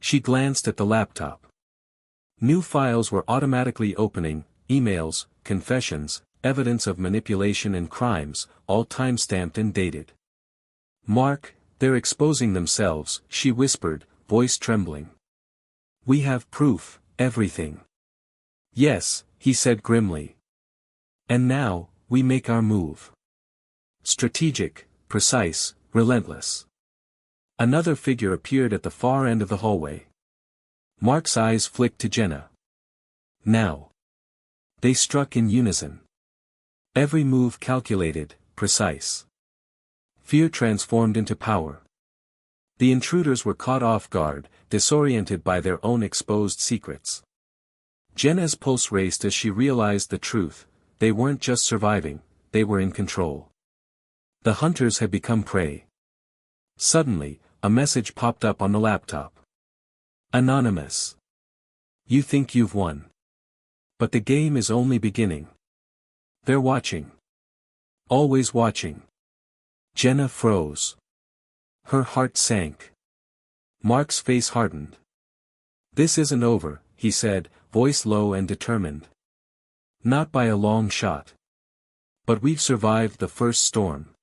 She glanced at the laptop. New files were automatically opening, emails, confessions, evidence of manipulation and crimes, all time-stamped and dated. "Mark, they're exposing themselves," she whispered, voice trembling. "We have proof, everything." "Yes," he said grimly. "And now, we make our move. Strategic, precise, relentless." Another figure appeared at the far end of the hallway. Mark's eyes flicked to Jenna. Now. They struck in unison. Every move calculated, precise. Fear transformed into power. The intruders were caught off guard, disoriented by their own exposed secrets. Jenna's pulse raced as she realized the truth: they weren't just surviving, they were in control. The hunters had become prey. Suddenly, a message popped up on the laptop. Anonymous. "You think you've won. But the game is only beginning. They're watching. Always watching." Jenna froze. Her heart sank. Mark's face hardened. "This isn't over," he said, voice low and determined. "Not by a long shot. But we've survived the first storm.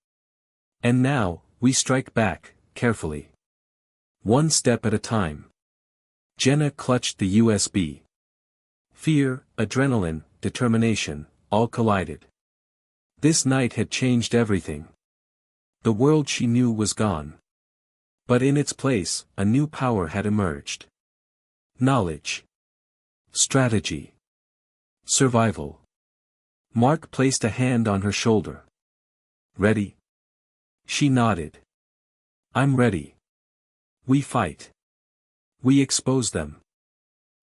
And now, we strike back, carefully. One step at a time." Jenna clutched the USB. Fear, adrenaline, determination, all collided. This night had changed everything. The world she knew was gone. But in its place, a new power had emerged. Knowledge. Strategy. Survival. Mark placed a hand on her shoulder. "Ready?" She nodded. "I'm ready. We fight. We expose them.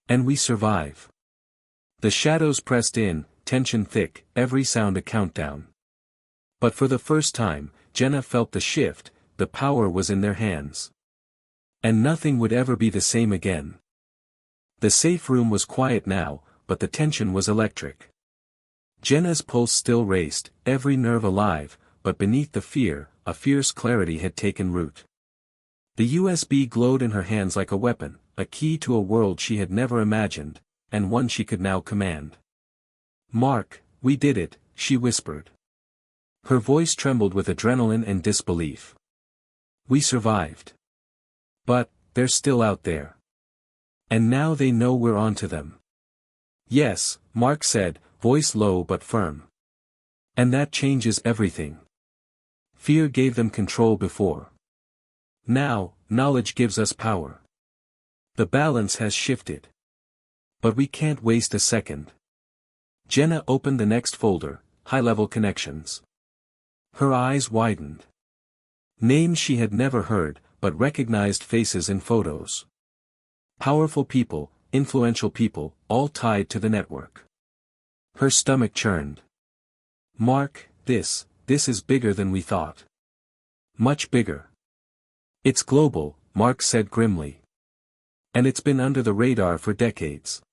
And we survive." The shadows pressed in, tension thick, every sound a countdown. But for the first time, Jenna felt the shift: the power was in their hands. And nothing would ever be the same again. The safe room was quiet now, but the tension was electric. Jenna's pulse still raced, every nerve alive, but beneath the fear, a fierce clarity had taken root. The USB glowed in her hands like a weapon, a key to a world she had never imagined, and one she could now command. "Mark, we did it," she whispered. Her voice trembled with adrenaline and disbelief. "We survived. But, they're still out there. And now they know we're onto them." "Yes," Mark said, voice low but firm. "And that changes everything. Fear gave them control before. Now, knowledge gives us power. The balance has shifted. But we can't waste a second." Jenna opened the next folder, high-level connections. Her eyes widened. Names she had never heard, but recognized faces in photos. Powerful people, influential people, all tied to the network. Her stomach churned. "Mark, this is bigger than we thought. Much bigger." "It's global," Mark said grimly. "And it's been under the radar for decades.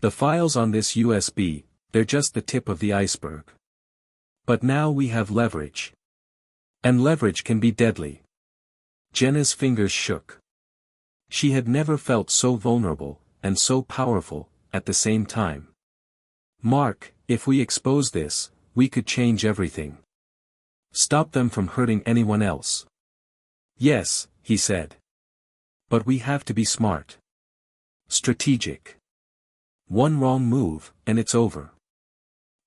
The files on this USB, they're just the tip of the iceberg. But now we have leverage. And leverage can be deadly." Jenna's fingers shook. She had never felt so vulnerable, and so powerful, at the same time. "Mark, if we expose this, we could change everything. Stop them from hurting anyone else." "Yes," he said. "But we have to be smart. Strategic. One wrong move, and it's over."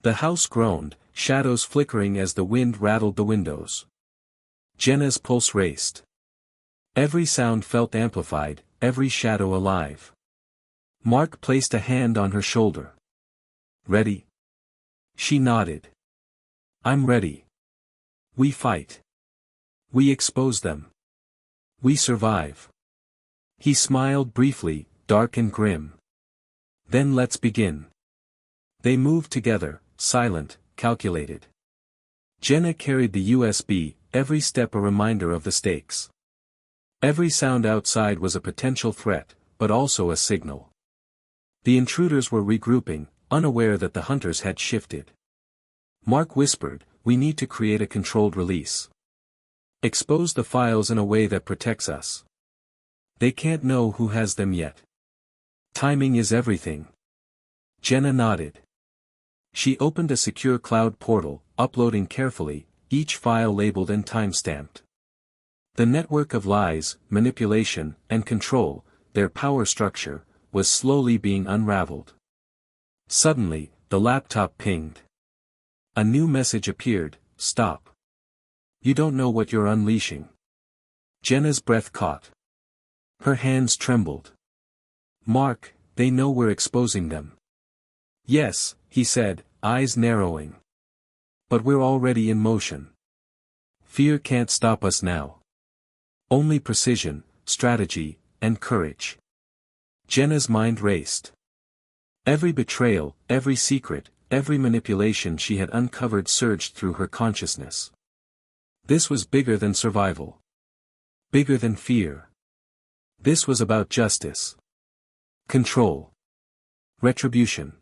The house groaned, shadows flickering as the wind rattled the windows. Jenna's pulse raced. Every sound felt amplified, every shadow alive. Mark placed a hand on her shoulder. "Ready?" She nodded. "I'm ready. We fight. We expose them. We survive." He smiled briefly, dark and grim. "Then let's begin." They moved together, silent, calculated. Jenna carried the USB, every step a reminder of the stakes. Every sound outside was a potential threat, but also a signal. The intruders were regrouping, unaware that the hunters had shifted. Mark whispered, "We need to create a controlled release. Expose the files in a way that protects us. They can't know who has them yet. Timing is everything." Jenna nodded. She opened a secure cloud portal, uploading carefully, each file labeled and time-stamped. The network of lies, manipulation, and control, their power structure, was slowly being unraveled. Suddenly, the laptop pinged. A new message appeared, "Stop. You don't know what you're unleashing." Jenna's breath caught. Her hands trembled. "Mark, they know we're exposing them." "Yes," he said, eyes narrowing. "But we're already in motion. Fear can't stop us now. Only precision, strategy, and courage." Jenna's mind raced. Every betrayal, every secret, every manipulation she had uncovered surged through her consciousness. This was bigger than survival. Bigger than fear. This was about justice. Control. Retribution.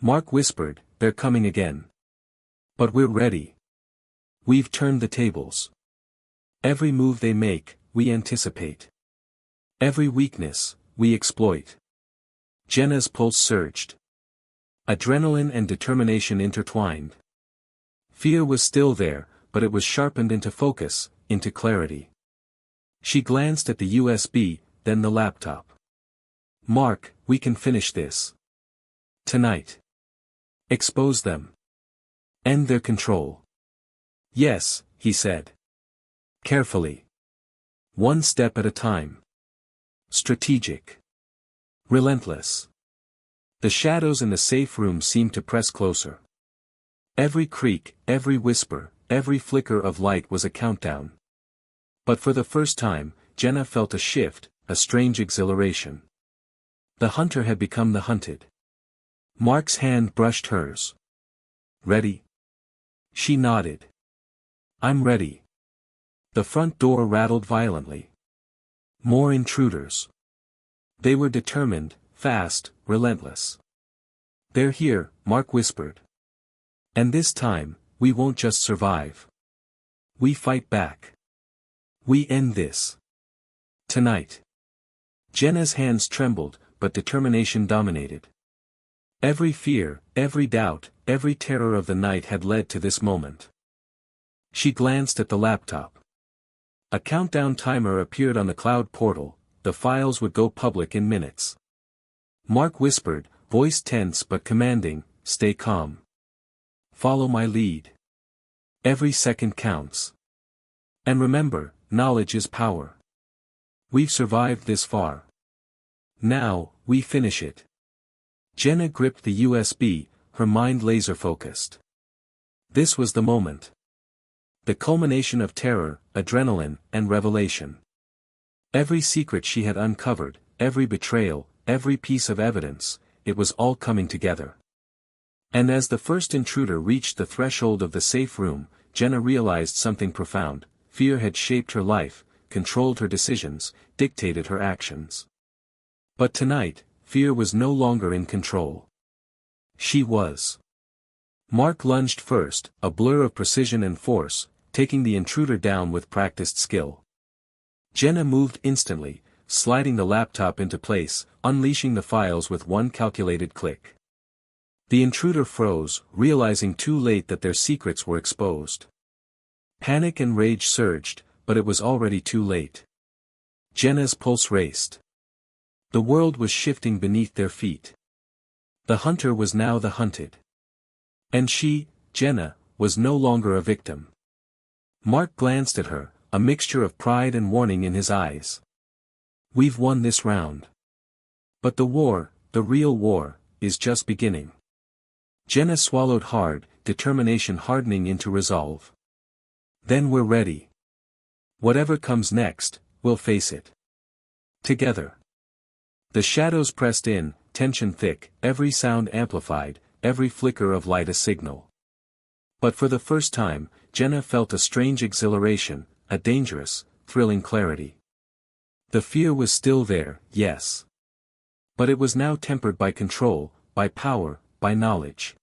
Mark whispered, "They're coming again. But we're ready. We've turned the tables. Every move they make, we anticipate. Every weakness, we exploit." Jenna's pulse surged. Adrenaline and determination intertwined. Fear was still there, but it was sharpened into focus, into clarity. She glanced at the USB, then the laptop. "Mark, we can finish this. Tonight. Expose them. End their control." "Yes," he said. Carefully. One step at a time. Strategic. Relentless. The shadows in the safe room seemed to press closer. Every creak, every whisper, every flicker of light was a countdown. But for the first time, Jenna felt a shift, a strange exhilaration. The hunter had become the hunted. Mark's hand brushed hers. "Ready?" She nodded. "I'm ready." The front door rattled violently. More intruders. They were determined, fast, relentless. "They're here," Mark whispered. "And this time, we won't just survive. We fight back. We end this. Tonight." Jenna's hands trembled, but determination dominated. Every fear, every doubt, every terror of the night had led to this moment. She glanced at the laptop. A countdown timer appeared on the cloud portal, the files would go public in minutes. Mark whispered, voice tense but commanding, "Stay calm. Follow my lead. Every second counts. And remember, knowledge is power. We've survived this far. Now, we finish it." Jenna gripped the USB, her mind laser-focused. This was the moment. The culmination of terror, adrenaline, and revelation. Every secret she had uncovered, every betrayal, every piece of evidence, it was all coming together. And as the first intruder reached the threshold of the safe room, Jenna realized something profound. Fear had shaped her life, controlled her decisions, dictated her actions. But tonight, fear was no longer in control. She was. Mark lunged first, a blur of precision and force, taking the intruder down with practiced skill. Jenna moved instantly, sliding the laptop into place, unleashing the files with one calculated click. The intruder froze, realizing too late that their secrets were exposed. Panic and rage surged, but it was already too late. Jenna's pulse raced. The world was shifting beneath their feet. The hunter was now the hunted. And she, Jenna, was no longer a victim. Mark glanced at her, a mixture of pride and warning in his eyes. "We've won this round. But the war, the real war, is just beginning." Jenna swallowed hard, determination hardening into resolve. "Then we're ready. Whatever comes next, we'll face it. Together." The shadows pressed in, tension thick, every sound amplified, every flicker of light a signal. But for the first time, Jenna felt a strange exhilaration, a dangerous, thrilling clarity. The fear was still there, yes. But it was now tempered by control, by power, by knowledge.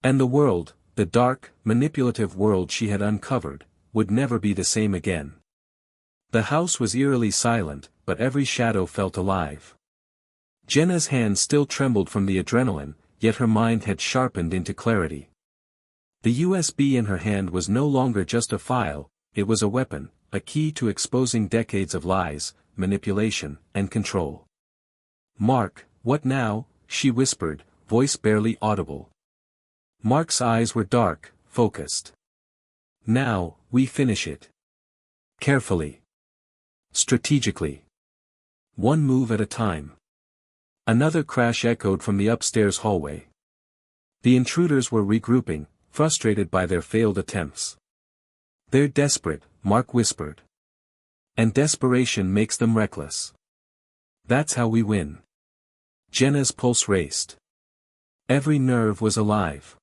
And the world, the dark, manipulative world she had uncovered, would never be the same again. The house was eerily silent, but every shadow felt alive. Jenna's hands still trembled from the adrenaline, yet her mind had sharpened into clarity. The USB in her hand was no longer just a file, it was a weapon, a key to exposing decades of lies, manipulation, and control. "Mark, what now?" she whispered, voice barely audible. Mark's eyes were dark, focused. "Now, we finish it. Carefully. Strategically. One move at a time." Another crash echoed from the upstairs hallway. The intruders were regrouping, frustrated by their failed attempts. "They're desperate," Mark whispered. "And desperation makes them reckless. That's how we win." Jenna's pulse raced. Every nerve was alive.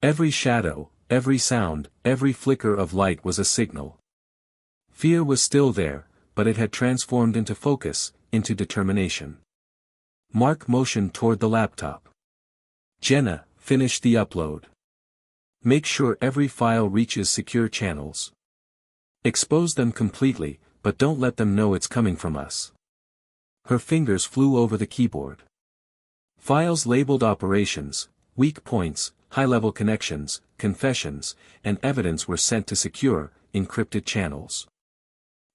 Every shadow, every sound, every flicker of light was a signal. Fear was still there, but it had transformed into focus, into determination. Mark motioned toward the laptop. "Jenna, finish the upload. Make sure every file reaches secure channels. Expose them completely, but don't let them know it's coming from us." Her fingers flew over the keyboard. Files labeled operations, weak points, high-level connections, confessions, and evidence were sent to secure, encrypted channels.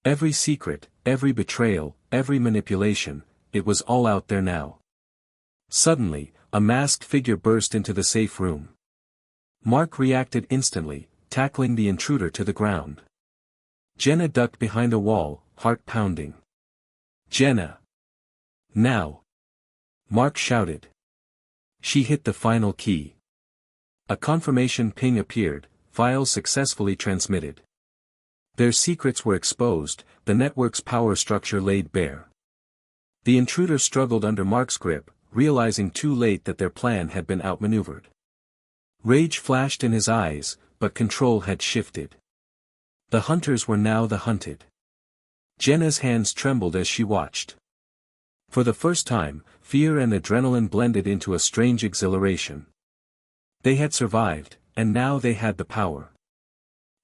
Every secret, every betrayal, every manipulation, it was all out there now. Suddenly, a masked figure burst into the safe room. Mark reacted instantly, tackling the intruder to the ground. Jenna ducked behind a wall, heart pounding. "Jenna! Now!" Mark shouted. She hit the final key. A confirmation ping appeared, files successfully transmitted. Their secrets were exposed, the network's power structure laid bare. The intruder struggled under Mark's grip, realizing too late that their plan had been outmaneuvered. Rage flashed in his eyes, but control had shifted. The hunters were now the hunted. Jenna's hands trembled as she watched. For the first time, fear and adrenaline blended into a strange exhilaration. They had survived, and now they had the power.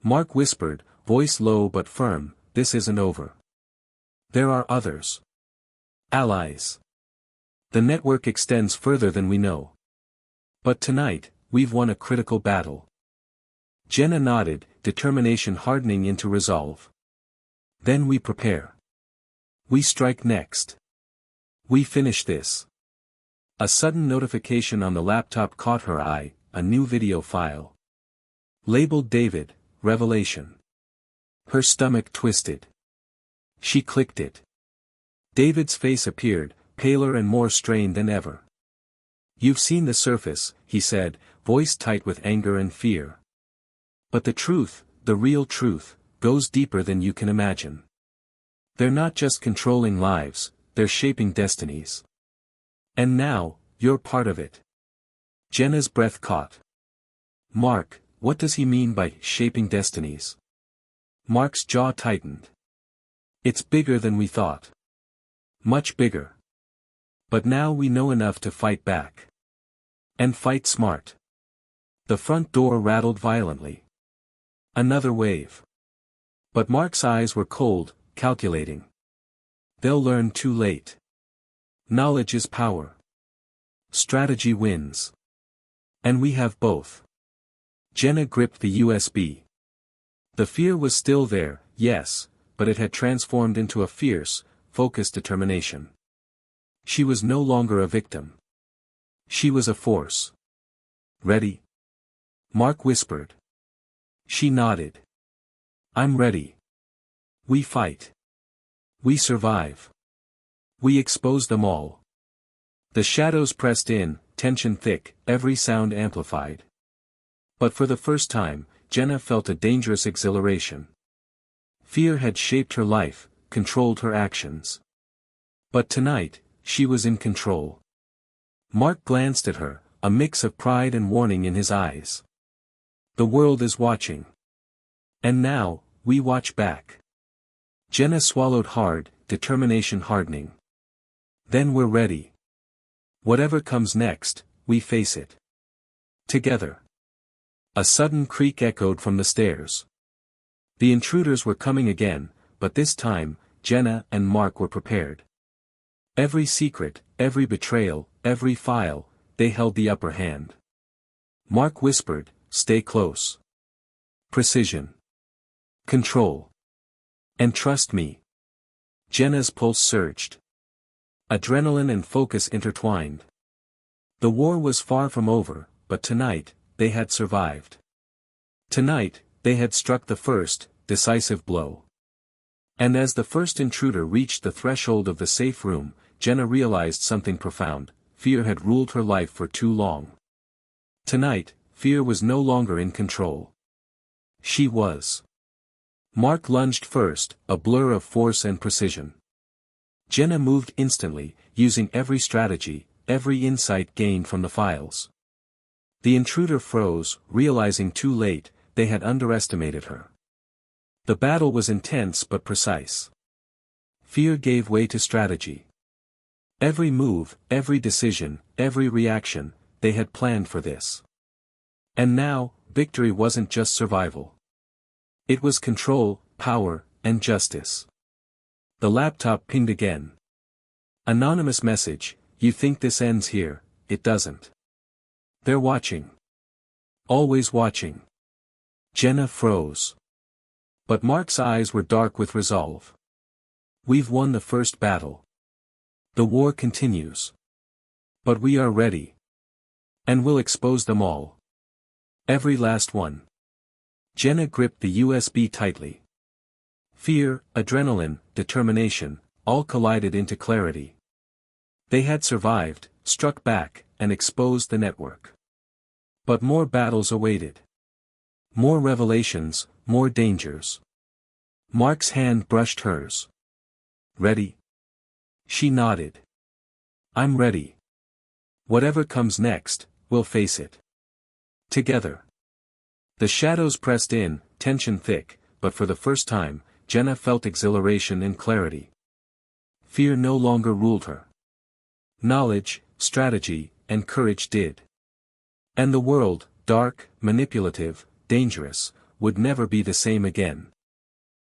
Mark whispered, voice low but firm, "This isn't over. There are others. Allies. The network extends further than we know. But tonight, we've won a critical battle." Jenna nodded, determination hardening into resolve. "Then we prepare. We strike next. We finish this." A sudden notification on the laptop caught her eye, a new video file. Labeled David, Revelation. Her stomach twisted. She clicked it. David's face appeared, paler and more strained than ever. "You've seen the surface," he said, voice tight with anger and fear. "But the truth, the real truth, goes deeper than you can imagine. They're not just controlling lives, they're shaping destinies. And now, you're part of it." Jenna's breath caught. "Mark, what does he mean by shaping destinies?" Mark's jaw tightened. "It's bigger than we thought. Much bigger. But now we know enough to fight back. And fight smart." The front door rattled violently. Another wave. But Mark's eyes were cold, calculating. They'll learn too late. Knowledge is power. Strategy wins. And we have both. Jenna gripped the USB. The fear was still there, yes, but it had transformed into a fierce, focused determination. She was no longer a victim. She was a force. "Ready?" Mark whispered. She nodded. "I'm ready. We fight. We survive. We expose them all." The shadows pressed in, tension thick, every sound amplified. But for the first time, Jenna felt a dangerous exhilaration. Fear had shaped her life, controlled her actions. But tonight, she was in control. Mark glanced at her, a mix of pride and warning in his eyes. The world is watching. And now, we watch back. Jenna swallowed hard, determination hardening. Then we're ready. Whatever comes next, we face it. Together. A sudden creak echoed from the stairs. The intruders were coming again, but this time, Jenna and Mark were prepared. Every secret, every betrayal, every file, they held the upper hand. Mark whispered, "Stay close. Precision. Control. And trust me." Jenna's pulse surged. Adrenaline and focus intertwined. The war was far from over, but tonight, they had survived. Tonight, they had struck the first, decisive blow. And as the first intruder reached the threshold of the safe room, Jenna realized something profound: fear had ruled her life for too long. Tonight, fear was no longer in control. She was. Mark lunged first, a blur of force and precision. Jenna moved instantly, using every strategy, every insight gained from the files. The intruder froze, realizing too late, they had underestimated her. The battle was intense but precise. Fear gave way to strategy. Every move, every decision, every reaction, they had planned for this. And now, victory wasn't just survival. It was control, power, and justice. The laptop pinged again. Anonymous message: "You think this ends here, it doesn't. They're watching. Always watching." Jenna froze. But Mark's eyes were dark with resolve. "We've won the first battle. The war continues. But we are ready. And we'll expose them all. Every last one." Jenna gripped the USB tightly. Fear, adrenaline, determination, all collided into clarity. They had survived, struck back, and exposed the network. But more battles awaited. More revelations, more dangers. Mark's hand brushed hers. "Ready?" She nodded. "I'm ready. Whatever comes next, we'll face it. Together." The shadows pressed in, tension thick, but for the first time, Jenna felt exhilaration and clarity. Fear no longer ruled her. Knowledge, strategy, and courage did. And the world, dark, manipulative, dangerous, would never be the same again.